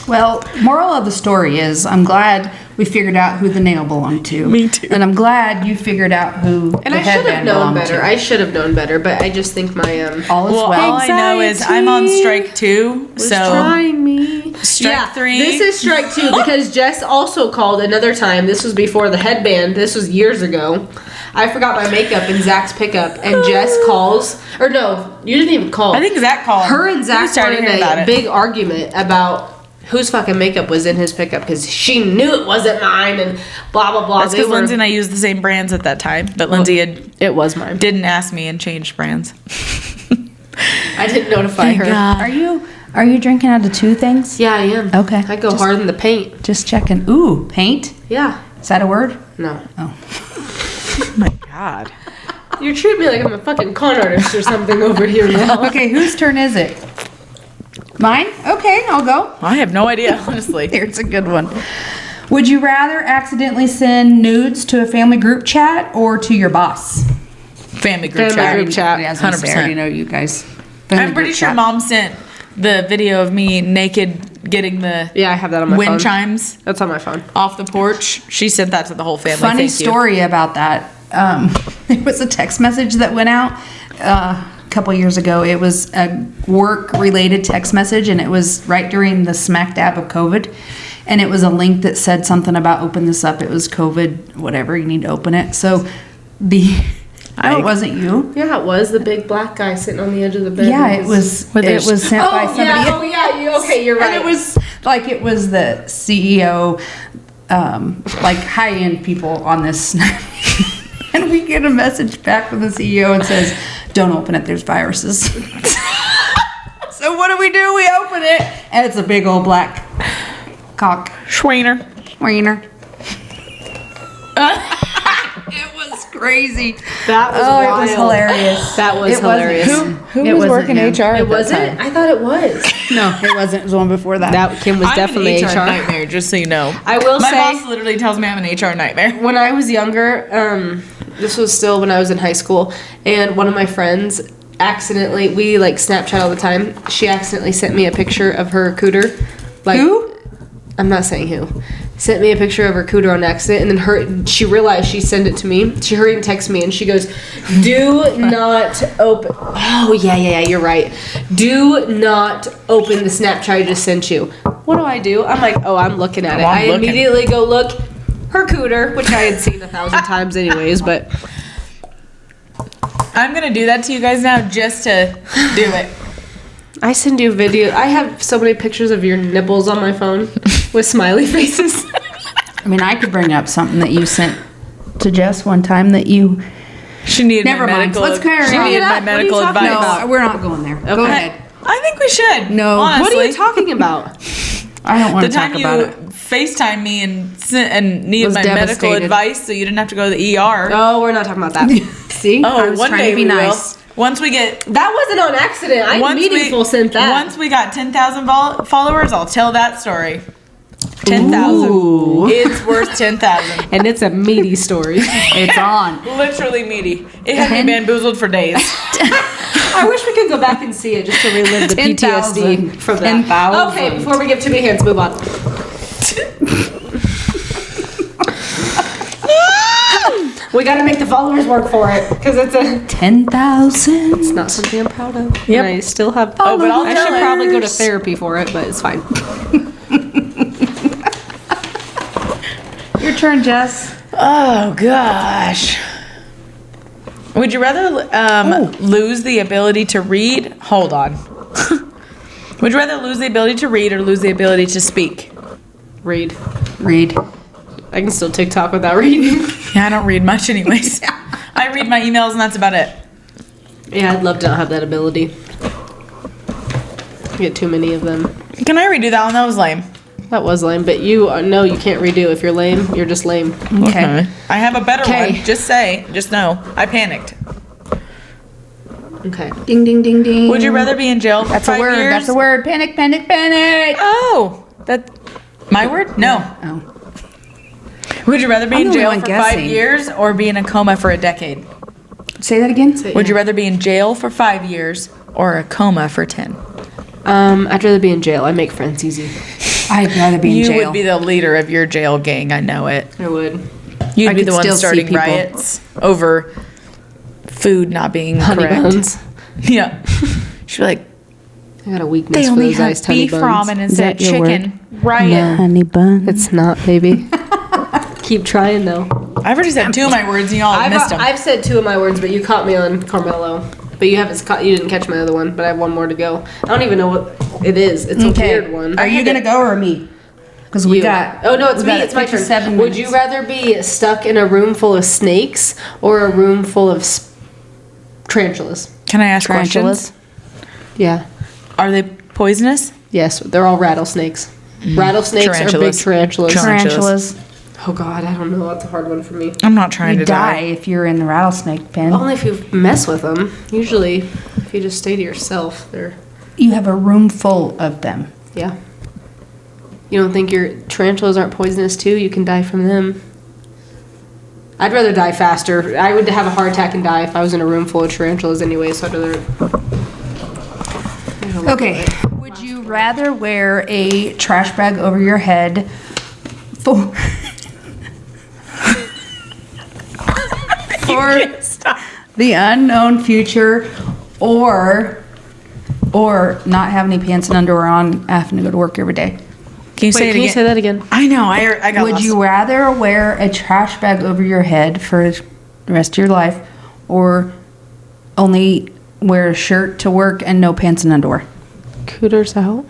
Speaker 3: Well, moral of the story is I'm glad we figured out who the nail belonged to.
Speaker 2: Me too.
Speaker 3: And I'm glad you figured out who
Speaker 1: And
Speaker 3: the
Speaker 1: I should have
Speaker 3: headband
Speaker 1: known
Speaker 3: belonged
Speaker 1: better.
Speaker 3: to.
Speaker 1: I should have known better, but I just think my
Speaker 3: All is
Speaker 2: Well,
Speaker 3: well.
Speaker 2: all I know is I'm on strike 2,
Speaker 1: was
Speaker 2: so
Speaker 1: trying me.
Speaker 2: Strike 3.
Speaker 1: This is strike 2 because Jess also called another time. This was before the headband. This was years ago. I forgot my makeup in Zach's pickup, and Jess calls. Or no, you didn't even call.
Speaker 2: I think Zach called.
Speaker 1: Her and Zach
Speaker 2: We started
Speaker 1: started
Speaker 2: hearing about
Speaker 1: a
Speaker 2: it.
Speaker 1: big argument about whose fucking makeup was in his pickup because she knew it wasn't mine and blah blah blah.
Speaker 2: That's because Lindsay and I used the same brands at that time, but Lindsay
Speaker 1: it was mine.
Speaker 2: didn't ask me and changed brands.
Speaker 1: I didn't notify her.
Speaker 3: Are you drinking out of 2 things?
Speaker 1: Yeah, I am.
Speaker 3: Okay.
Speaker 1: I go
Speaker 3: Just-
Speaker 1: hard in the paint.
Speaker 3: Just checking. Ooh, paint?
Speaker 1: Yeah.
Speaker 3: Is that a word?
Speaker 1: No.
Speaker 2: Oh my god.
Speaker 1: You're treating me like I'm a fucking con artist or something over here now.
Speaker 3: Okay, whose turn is it? Mine? Okay, I'll go.
Speaker 2: I have no idea, honestly.
Speaker 3: Here's a good one. Would you rather accidentally send nudes to a family group chat or to your boss?
Speaker 2: Family group
Speaker 1: Family
Speaker 2: chat.
Speaker 1: group chat.
Speaker 3: Yeah, I was gonna say, I
Speaker 2: 100%.
Speaker 3: already know you guys.
Speaker 2: I'm
Speaker 3: Family
Speaker 2: pretty
Speaker 3: group
Speaker 2: sure
Speaker 3: chat.
Speaker 2: Mom sent the video of me naked getting the
Speaker 1: Yeah, I have that on my phone.
Speaker 2: wind chimes
Speaker 1: That's on my phone.
Speaker 2: off the porch. She sent that to the whole family.
Speaker 3: Funny
Speaker 2: Thank you.
Speaker 3: story about that. It was a text message that went out a couple years ago. It was a work-related text message, and it was right during the smack dab of COVID. And it was a link that said something about open this up. It was COVID, whatever, you need to open it. So no, it wasn't you.
Speaker 1: Yeah, it was the big black guy sitting on the edge of the bed.
Speaker 3: Yeah, it was.
Speaker 2: But
Speaker 3: It
Speaker 2: there's-
Speaker 3: was sent by somebody.
Speaker 1: Okay, you're right.
Speaker 3: And it was like it was the CEO, like high-end people on this. And we get a message back from the CEO and says, "Don't open it. There's viruses." So what do? We open it, and it's a big old black cock
Speaker 2: Schweener.
Speaker 3: wiener. It was crazy.
Speaker 1: That was
Speaker 3: It was
Speaker 1: wild.
Speaker 3: hilarious.
Speaker 1: That was
Speaker 3: It wasn't
Speaker 1: hilarious.
Speaker 3: him.
Speaker 2: Who
Speaker 3: It
Speaker 2: was
Speaker 3: wasn't
Speaker 2: working
Speaker 3: him.
Speaker 2: HR?
Speaker 1: It wasn't? I thought it was.
Speaker 3: No, it wasn't. It was the one before that.
Speaker 1: That Kim was
Speaker 2: I'm
Speaker 1: definitely
Speaker 2: an HR
Speaker 1: HR.
Speaker 2: nightmare, just so you know.
Speaker 1: I will
Speaker 2: My
Speaker 1: say,
Speaker 2: boss literally tells me I'm an HR nightmare.
Speaker 1: when I was younger, this was still when I was in high school, and one of my friends accidentally, we like Snapchat all the time. She accidentally sent me a picture of her cooter. Like,
Speaker 3: Who?
Speaker 1: I'm not saying who. Sent me a picture of her cooter on accident, and then she realized she sent it to me. She hurried and texted me, and she goes, "Do not open." Oh yeah, you're right. Do not open the Snapchat I just sent you. What do? I'm like, oh, I'm looking at it.
Speaker 2: I'm
Speaker 1: I
Speaker 2: looking.
Speaker 1: immediately go look her cooter, which I had seen 1,000 times anyways, but
Speaker 2: I'm gonna do that to you guys now just to do it.
Speaker 1: I send you video. I have so many pictures of your nipples on my phone with smiley faces.
Speaker 3: I mean, I could bring up something that you sent to Jess one time that you.
Speaker 2: She needed
Speaker 3: Never
Speaker 2: my
Speaker 3: mind.
Speaker 2: medical.
Speaker 3: Let's carry
Speaker 2: she
Speaker 3: on.
Speaker 2: needed my
Speaker 1: What are you
Speaker 2: medical
Speaker 1: talking
Speaker 2: advice.
Speaker 1: about?
Speaker 3: No, we're not going there. Go ahead.
Speaker 2: I think we should.
Speaker 3: No.
Speaker 2: honestly.
Speaker 1: What are you talking about?
Speaker 3: I don't want
Speaker 2: The
Speaker 3: to talk
Speaker 2: time you
Speaker 3: about it.
Speaker 2: FaceTime me and needed
Speaker 3: Was
Speaker 2: my medical
Speaker 3: devastated.
Speaker 2: advice, so you didn't have to go to the ER.
Speaker 1: Oh, we're not talking about that. See?
Speaker 3: I
Speaker 2: Oh,
Speaker 3: was
Speaker 2: one
Speaker 3: trying
Speaker 2: day
Speaker 3: to be
Speaker 2: we will.
Speaker 3: nice.
Speaker 2: Once we get
Speaker 1: That wasn't on accident. I meaningful sent that.
Speaker 2: Once we got 10,000 followers, I'll tell that story. 10,000.
Speaker 3: Ooh.
Speaker 2: It's worth 10,000.
Speaker 1: And it's a meaty story.
Speaker 3: It's on.
Speaker 2: Literally meaty. It had me bamboozled for days.
Speaker 1: I wish we could go back and see it just to relive the
Speaker 3: 10,000.
Speaker 1: PTSD from that.
Speaker 3: 10,000.
Speaker 1: Okay, before we give too many hints, move on. We gotta make the followers work for it because it's
Speaker 3: 10,000.
Speaker 1: not something I'm proud of.
Speaker 2: Yep.
Speaker 1: And I still have.
Speaker 2: Oh, but I'll
Speaker 1: I
Speaker 2: tell
Speaker 1: should
Speaker 2: her.
Speaker 1: probably go to therapy for it, but it's fine.
Speaker 3: Your turn, Jess.
Speaker 2: Oh, gosh. Would you rather lose the ability to read? Hold on. Would you rather lose the ability to read or lose the ability to speak?
Speaker 1: Read.
Speaker 3: Read.
Speaker 1: I can still TikTok without reading.
Speaker 2: Yeah, I don't read much anyways. I read my emails and that's about it.
Speaker 1: Yeah, I'd love to not have that ability. I get too many of them.
Speaker 2: Can I redo that one? That was lame.
Speaker 1: That was lame, but you know you can't redo. If you're lame, you're just lame.
Speaker 3: Okay.
Speaker 2: I have a better
Speaker 1: Okay.
Speaker 2: one. Just know. I panicked.
Speaker 1: Okay.
Speaker 3: Ding, ding, ding, ding.
Speaker 2: Would you rather be in jail for
Speaker 3: That's
Speaker 2: 5
Speaker 3: a word.
Speaker 2: years?
Speaker 3: That's a word. Panic, panic, panic.
Speaker 2: Oh, that my word? No.
Speaker 3: Oh.
Speaker 2: Would you rather be
Speaker 3: I'm
Speaker 2: in
Speaker 3: the
Speaker 2: jail
Speaker 3: only
Speaker 2: for
Speaker 3: one
Speaker 2: 5
Speaker 3: guessing.
Speaker 2: years or be in a coma for a decade?
Speaker 3: Say that again.
Speaker 2: Would you rather be in jail for 5 years or a coma for 10?
Speaker 1: I'd rather be in jail. I make friends easy.
Speaker 3: I'd rather be in
Speaker 2: You
Speaker 3: jail.
Speaker 2: would be the leader of your jail gang. I know it.
Speaker 1: I would.
Speaker 2: You'd
Speaker 3: I
Speaker 2: be
Speaker 3: could
Speaker 2: the one
Speaker 3: still see
Speaker 2: starting
Speaker 3: people.
Speaker 2: riots over food not being
Speaker 1: Honey
Speaker 2: correct.
Speaker 1: buns.
Speaker 2: Yeah. She'd be like,
Speaker 1: I got a weakness
Speaker 2: they
Speaker 1: for
Speaker 2: only
Speaker 1: those
Speaker 2: have
Speaker 1: iced honey
Speaker 2: beef
Speaker 1: buns.
Speaker 2: ramen instead of
Speaker 3: that your
Speaker 2: chicken. Riot.
Speaker 3: honey bun.
Speaker 1: It's not, baby. Keep trying though.
Speaker 2: I've already said 2 of my words and y'all have missed them.
Speaker 1: I've said 2 of my words, but you caught me on Carmelo. But you didn't catch my other one. But I have one more to go. I don't even know what it is. It's a weird one.
Speaker 3: Are you gonna go or me? Because we
Speaker 1: You.
Speaker 3: got.
Speaker 1: Oh no, it's
Speaker 3: we
Speaker 1: me.
Speaker 3: got
Speaker 1: It's my turn.
Speaker 3: 57
Speaker 1: Would you
Speaker 3: minutes.
Speaker 1: rather be stuck in a room full of snakes or a room full of tarantulas?
Speaker 2: Can I ask
Speaker 3: Tarantulas?
Speaker 2: questions?
Speaker 1: Yeah.
Speaker 2: Are they poisonous?
Speaker 1: Yes, they're all rattlesnakes. Rattlesnakes are big
Speaker 2: Tarantulas.
Speaker 1: tarantulas.
Speaker 3: Tarantulas.
Speaker 1: Oh god, I don't know. That's a hard one for me.
Speaker 2: I'm not trying
Speaker 3: You
Speaker 2: to
Speaker 3: die
Speaker 2: die.
Speaker 3: if you're in the rattlesnake pen.
Speaker 1: Only if you mess with them. Usually, if you just stay to yourself, they're
Speaker 3: You have a room full of them.
Speaker 1: yeah. You don't think your tarantulas aren't poisonous too? You can die from them. I'd rather die faster. I would have a heart attack and die if I was in a room full of tarantulas anyway. So I'd rather.
Speaker 3: Okay. Would you rather wear a trash bag over your head for the unknown future, or not have any pants and underwear on, having to go to work every day?
Speaker 2: Can you say it
Speaker 1: Can
Speaker 2: again?
Speaker 1: you say that again?
Speaker 2: I know. I got
Speaker 3: Would
Speaker 2: lost.
Speaker 3: you rather wear a trash bag over your head for the rest of your life, or only wear a shirt to work and no pants and underwear?
Speaker 1: Cooters out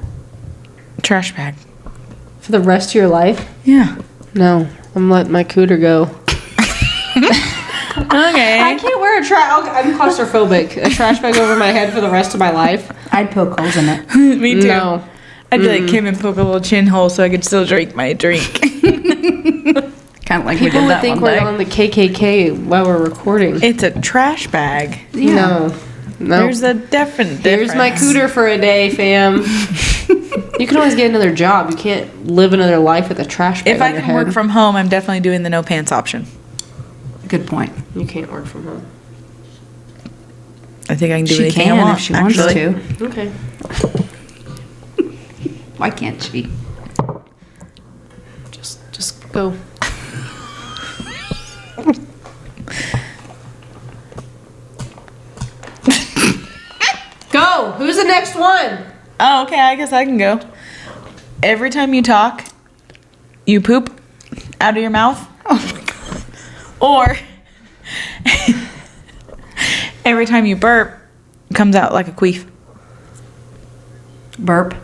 Speaker 2: Trash bag.
Speaker 1: for the rest of your life?
Speaker 2: Yeah.
Speaker 1: No, I'm letting my cooter go.
Speaker 2: Okay.
Speaker 1: I can't wear a trash. I'm claustrophobic. A trash bag over my head for the rest of my life.
Speaker 3: I'd poke holes in it.
Speaker 2: Me too.
Speaker 1: No.
Speaker 2: I'd be like Kim and poke a little chin hole so I could still drink my drink.
Speaker 3: Kind of like we
Speaker 1: People
Speaker 3: did
Speaker 1: would
Speaker 3: that
Speaker 1: think
Speaker 3: one
Speaker 1: we're
Speaker 3: day.
Speaker 1: on the KKK while we're recording.
Speaker 2: It's a trash bag.
Speaker 1: No.
Speaker 2: There's a different
Speaker 1: Here's my
Speaker 2: difference.
Speaker 1: cooter for a day, fam. You can always get another job. You can't live another life with a trash bag
Speaker 2: If
Speaker 1: on
Speaker 2: I
Speaker 1: your
Speaker 2: can
Speaker 1: head.
Speaker 2: work from home, I'm definitely doing the no pants option.
Speaker 3: Good point.
Speaker 1: You can't work from home.
Speaker 2: I think I can do
Speaker 3: She
Speaker 2: anything
Speaker 3: can
Speaker 2: I want.
Speaker 3: if she wants
Speaker 2: actually.
Speaker 3: to.
Speaker 1: Okay.
Speaker 3: Why can't she?
Speaker 1: Just go. Go! Who's the next one?
Speaker 2: Oh, okay. I guess I can go. Every time you talk, you poop out of your mouth. Or every time you burp, it comes out like a queef.
Speaker 3: Burp.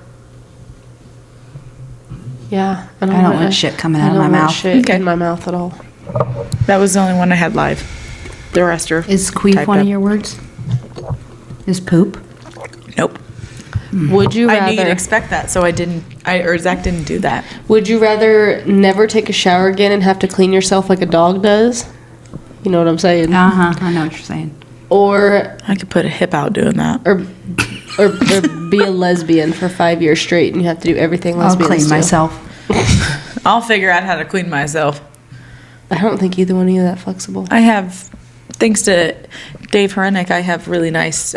Speaker 1: Yeah.
Speaker 3: I don't want shit coming out of my mouth.
Speaker 1: Shit
Speaker 2: Okay.
Speaker 1: in my mouth at all.
Speaker 2: That was the only one I had live. The rest are
Speaker 3: Is queef
Speaker 2: typed
Speaker 3: one
Speaker 2: up.
Speaker 3: of your words? Is poop?
Speaker 2: Nope.
Speaker 1: Would you
Speaker 2: I knew you'd
Speaker 1: rather?
Speaker 2: expect that, so I didn't. Or Zach didn't do that.
Speaker 1: Would you rather never take a shower again and have to clean yourself like a dog does? You know what I'm saying?
Speaker 3: Uh-huh. I know what you're saying.
Speaker 1: Or
Speaker 2: I could put a hip out doing that.
Speaker 1: or be a lesbian for 5 years straight and you have to do everything
Speaker 3: I'll
Speaker 1: lesbians
Speaker 3: clean
Speaker 1: do.
Speaker 3: myself.
Speaker 2: I'll figure out how to clean myself.
Speaker 1: I don't think either one of you are that flexible.
Speaker 2: I have, thanks to Dave Hrenek, I have really nice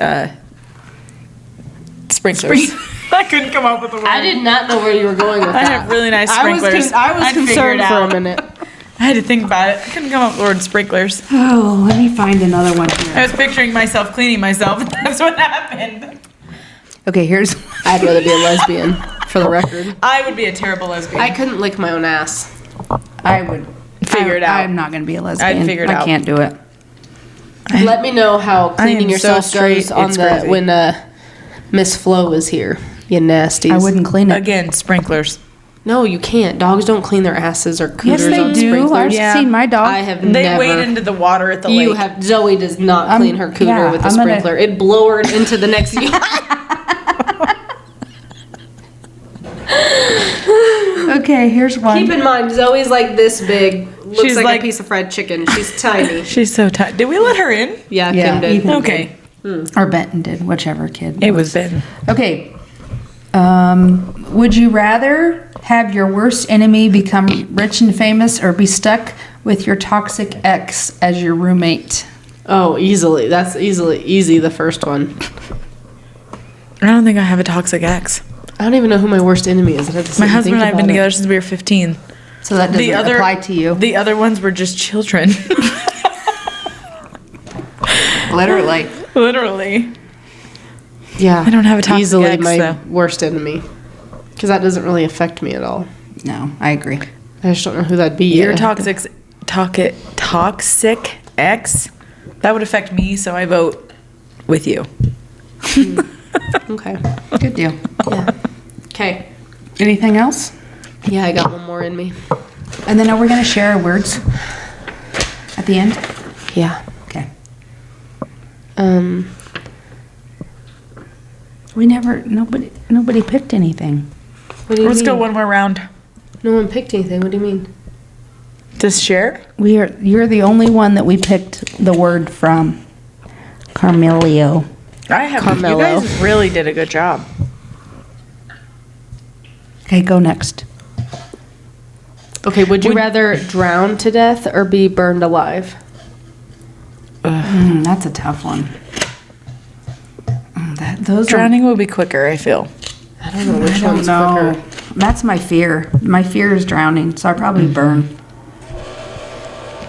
Speaker 2: sprinklers. I couldn't come up with a word.
Speaker 1: I did not know where you were going with
Speaker 2: I
Speaker 1: that.
Speaker 2: have really nice sprinklers.
Speaker 1: I was
Speaker 2: I'd figure
Speaker 1: concerned
Speaker 2: it
Speaker 1: for a
Speaker 2: out.
Speaker 1: minute.
Speaker 2: I had to think about it. I couldn't come up with the word sprinklers.
Speaker 3: Oh, let me find another one
Speaker 2: I
Speaker 3: here.
Speaker 2: was picturing myself cleaning myself. That's what happened.
Speaker 3: Okay, here's...
Speaker 1: I'd rather be a lesbian, for the record.
Speaker 2: I would be a terrible lesbian.
Speaker 1: I couldn't lick my own ass.
Speaker 3: I would...
Speaker 2: Figure it out.
Speaker 3: I'm not going to be a lesbian.
Speaker 2: I'd figure it
Speaker 3: I
Speaker 2: out.
Speaker 3: can't do it.
Speaker 1: Let me know how cleaning
Speaker 2: am
Speaker 1: yourself
Speaker 2: so straight,
Speaker 1: goes on
Speaker 2: it's
Speaker 1: the
Speaker 2: crazy.
Speaker 1: when Miss Flo was here. You nasties.
Speaker 3: I wouldn't clean it.
Speaker 2: Again, sprinklers.
Speaker 1: No, you can't. Dogs don't clean their asses or cooters
Speaker 3: Yes, they
Speaker 1: on
Speaker 3: do.
Speaker 1: sprinklers.
Speaker 3: I've
Speaker 2: Yeah.
Speaker 3: seen my dog.
Speaker 1: I have
Speaker 2: They
Speaker 1: never.
Speaker 2: wade into the water at the
Speaker 1: You
Speaker 2: lake.
Speaker 1: have. Zoe does not clean her cooter
Speaker 3: yeah,
Speaker 1: with a
Speaker 3: I'm gonna-
Speaker 1: sprinkler. It'd blow her into the next yard.
Speaker 3: Okay, here's one.
Speaker 1: Keep in mind, Zoe's like this big. Looks
Speaker 2: She's
Speaker 1: like,
Speaker 2: like-
Speaker 1: a piece of fried chicken. She's tiny.
Speaker 2: She's so tight. Did we let her in?
Speaker 1: Yeah,
Speaker 3: Yeah,
Speaker 1: Kim did.
Speaker 3: Ethan.
Speaker 2: Okay.
Speaker 3: Or Benton did, whichever kid.
Speaker 2: It was Ben.
Speaker 3: Okay. Would you rather have your worst enemy become rich and famous or be stuck with your toxic ex as your roommate?
Speaker 1: Oh, easily. That's easy. The first one.
Speaker 2: I don't think I have a toxic ex.
Speaker 1: I don't even know who my worst enemy is. I'd have to sit
Speaker 2: My
Speaker 1: and
Speaker 2: husband
Speaker 1: think
Speaker 2: and I have been
Speaker 1: about it.
Speaker 2: together since we were 15.
Speaker 3: So that doesn't apply to you.
Speaker 2: The other ones were just children.
Speaker 3: Literally.
Speaker 2: Literally.
Speaker 1: Yeah,
Speaker 2: I don't have a toxic
Speaker 1: easily
Speaker 2: ex,
Speaker 1: my
Speaker 2: though.
Speaker 1: worst enemy, because that doesn't really affect me at all.
Speaker 3: No, I agree.
Speaker 1: I just don't know who that'd be.
Speaker 2: Your
Speaker 1: yet.
Speaker 2: toxic ex, that would affect me, so I vote with you.
Speaker 1: Okay.
Speaker 3: Good deal.
Speaker 1: Yeah. Okay.
Speaker 3: Anything else?
Speaker 1: Yeah, I got one more in me.
Speaker 3: And then are we going to share our words at the end?
Speaker 1: Yeah.
Speaker 3: Okay. Nobody picked anything.
Speaker 1: What do you
Speaker 2: Let's
Speaker 1: mean?
Speaker 2: go one more round.
Speaker 1: No one picked anything. What do you mean?
Speaker 2: Just share?
Speaker 3: You're the only one that we picked the word from. Carmelio.
Speaker 2: I have.
Speaker 1: Carmelo.
Speaker 2: You guys really did a good job.
Speaker 3: Okay, go next.
Speaker 1: Okay. Would you rather drown to death or be burned alive?
Speaker 3: That's a tough one. Those
Speaker 2: Drowning will be quicker, I feel.
Speaker 1: I don't know which
Speaker 3: I don't
Speaker 1: one's
Speaker 3: know.
Speaker 1: quicker.
Speaker 3: That's my fear. My fear is drowning, so I probably burn.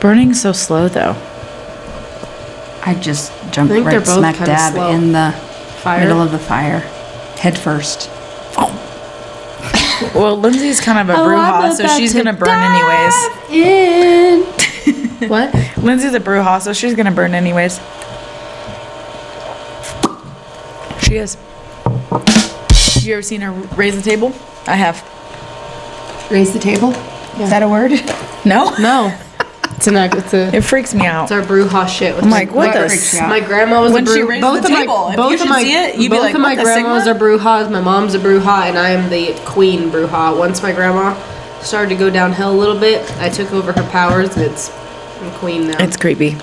Speaker 2: Burning's so slow, though.
Speaker 3: I just jump
Speaker 1: I think they're
Speaker 3: right
Speaker 1: both
Speaker 3: smack
Speaker 1: kinda
Speaker 3: dab
Speaker 1: slow.
Speaker 3: in the
Speaker 1: Fire?
Speaker 3: middle of the fire, head first.
Speaker 2: Well, Lindsay's kind of a
Speaker 1: Oh,
Speaker 2: brouhaha, so she's gonna burn anyways.
Speaker 1: In. What?
Speaker 2: Lindsay's a brouhaha, so she's gonna burn anyways. She is. You ever seen her raise the table? I have.
Speaker 3: Raise the table. Is that a word?
Speaker 2: No?
Speaker 1: No. It's
Speaker 2: It freaks me out.
Speaker 1: our brouhaha shit. With
Speaker 2: I'm like, what the?
Speaker 3: freaks you out?
Speaker 1: My grandma was
Speaker 2: When
Speaker 1: a
Speaker 2: she
Speaker 1: brew.
Speaker 2: raised
Speaker 1: Both
Speaker 2: the
Speaker 1: of my
Speaker 2: table, if
Speaker 1: both
Speaker 2: you
Speaker 1: of
Speaker 2: should
Speaker 1: my
Speaker 2: see it, you'd be
Speaker 1: both
Speaker 2: like,
Speaker 1: of my
Speaker 2: what the
Speaker 1: grandmas
Speaker 2: Sigma?
Speaker 1: are brouhahas. My mom's a brouhaha, and I am the queen brouhaha. Once my grandma started to go downhill a little bit, I took over her powers, and I'm queen now.
Speaker 2: It's creepy.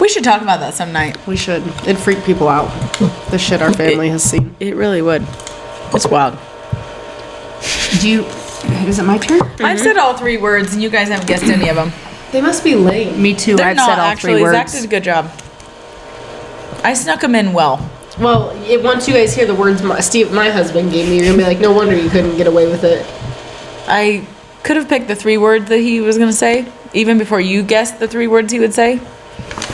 Speaker 2: We should talk about that some night.
Speaker 1: We should. It'd freak people out. The shit our family has seen.
Speaker 2: It really would. It's wild.
Speaker 3: Is it my turn?
Speaker 2: I've said all 3 words, and you guys haven't guessed any of them.
Speaker 1: They must be late.
Speaker 3: Me too.
Speaker 2: They're
Speaker 3: I've
Speaker 2: not
Speaker 3: said all
Speaker 2: actually.
Speaker 3: 3 words.
Speaker 2: Zach did a good job. I snuck them in well.
Speaker 1: Well, once you guys hear the words my husband gave me, you're gonna be like, no wonder you couldn't get away with it.
Speaker 2: I could have picked the 3 words that he was gonna say, even before you guessed the 3 words he would say.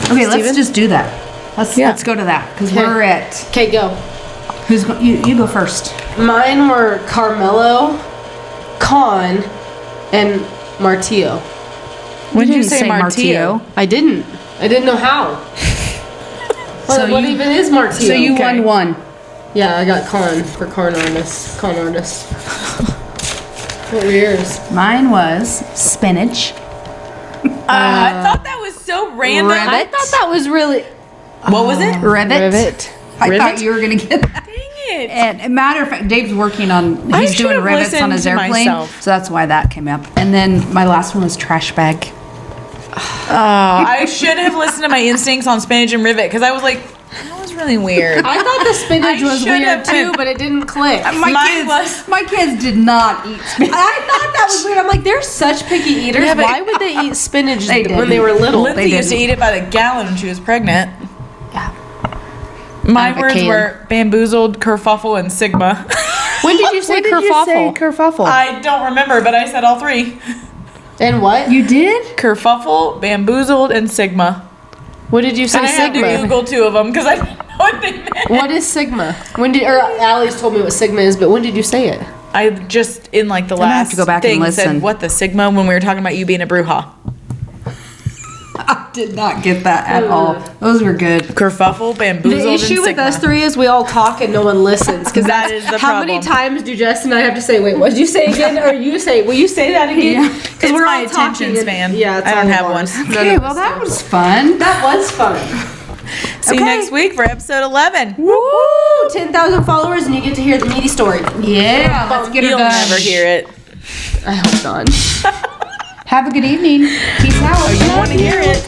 Speaker 3: Okay, let's
Speaker 1: Steven?
Speaker 3: just do that. Let's go to that because
Speaker 1: Okay.
Speaker 3: we're at.
Speaker 1: Okay, go.
Speaker 3: You go first.
Speaker 1: Mine were Carmelo, Con, and Martillo.
Speaker 2: When did you
Speaker 3: didn't
Speaker 2: say Martillo?
Speaker 1: I didn't know how. What even is Martillo?
Speaker 3: So you
Speaker 2: Okay.
Speaker 3: won 1.
Speaker 1: Yeah, I got Con for con artist. What were yours?
Speaker 3: Mine was spinach.
Speaker 2: I thought that was so random.
Speaker 3: Ribbit.
Speaker 1: I thought that was really
Speaker 2: What was it?
Speaker 3: Rivet. I thought you were gonna get that.
Speaker 2: Dang it.
Speaker 3: And a matter of fact, Dave's working on.
Speaker 2: I
Speaker 3: He's
Speaker 2: should
Speaker 3: doing
Speaker 2: have
Speaker 3: rivets on
Speaker 2: listened
Speaker 3: his
Speaker 2: to
Speaker 3: airplane,
Speaker 2: myself.
Speaker 3: so that's why that came up. And then my last one was trash bag.
Speaker 2: I should have listened to my instincts on spinach and rivet because I was like, that was really weird.
Speaker 1: I thought the spinach
Speaker 2: I
Speaker 1: was
Speaker 2: should
Speaker 1: weird
Speaker 2: have
Speaker 1: too,
Speaker 2: went-
Speaker 1: but it didn't click.
Speaker 3: My kids did not eat spinach.
Speaker 1: I thought that was weird. I'm like, they're such picky eaters.
Speaker 2: Yeah, but-
Speaker 1: Why would they eat spinach
Speaker 3: They
Speaker 1: when
Speaker 3: didn't.
Speaker 1: they were little?
Speaker 2: Lindsay used to eat it by the gallon when she was pregnant.
Speaker 3: Yeah.
Speaker 2: My
Speaker 3: Out of a
Speaker 2: words
Speaker 3: can.
Speaker 2: were bamboozled, kerfuffle, and sigma.
Speaker 1: When did you say kerfuffle?
Speaker 3: kerfuffle?
Speaker 2: I don't remember, but I said all 3.
Speaker 1: And what?
Speaker 3: You did?
Speaker 2: Kerfuffle, bamboozled, and sigma.
Speaker 1: What did you say?
Speaker 2: And I had to
Speaker 1: Sigma.
Speaker 2: Google 2 of them because I didn't know what they meant.
Speaker 1: What is Sigma? Allie's told me what Sigma is, but when did you say it?
Speaker 2: I just, in like the
Speaker 3: gonna have
Speaker 2: last
Speaker 3: to go back and
Speaker 2: thing,
Speaker 3: listen.
Speaker 2: said, what the sigma when we were talking about you being a bruja.
Speaker 3: I did not get that at all. Those were good.
Speaker 2: Kerfuffle, bamboozled,
Speaker 1: The issue
Speaker 2: and
Speaker 1: with
Speaker 2: sigma.
Speaker 1: us 3 is we all talk and no one listens. Because
Speaker 2: That is the
Speaker 1: how many
Speaker 2: problem.
Speaker 1: times do Jess and I have to say, wait, what did you say again? Or will you say that again?
Speaker 3: Yeah.
Speaker 1: Because
Speaker 2: It's my attention span.
Speaker 1: Yeah, it's
Speaker 2: I don't
Speaker 1: all
Speaker 2: have
Speaker 1: of
Speaker 2: one.
Speaker 1: ours. None
Speaker 3: Okay,
Speaker 1: of
Speaker 3: well
Speaker 1: us
Speaker 3: that
Speaker 1: do.
Speaker 3: was fun.
Speaker 1: That was fun.
Speaker 2: See you next week for episode 11.
Speaker 1: Woo! 10,000 followers and you get to hear the meaty story.
Speaker 3: Yeah, let's get her
Speaker 2: You'll
Speaker 3: done.
Speaker 2: never hear it.
Speaker 1: I hope not.
Speaker 3: Have a good evening. Peace out.
Speaker 2: You want to hear it?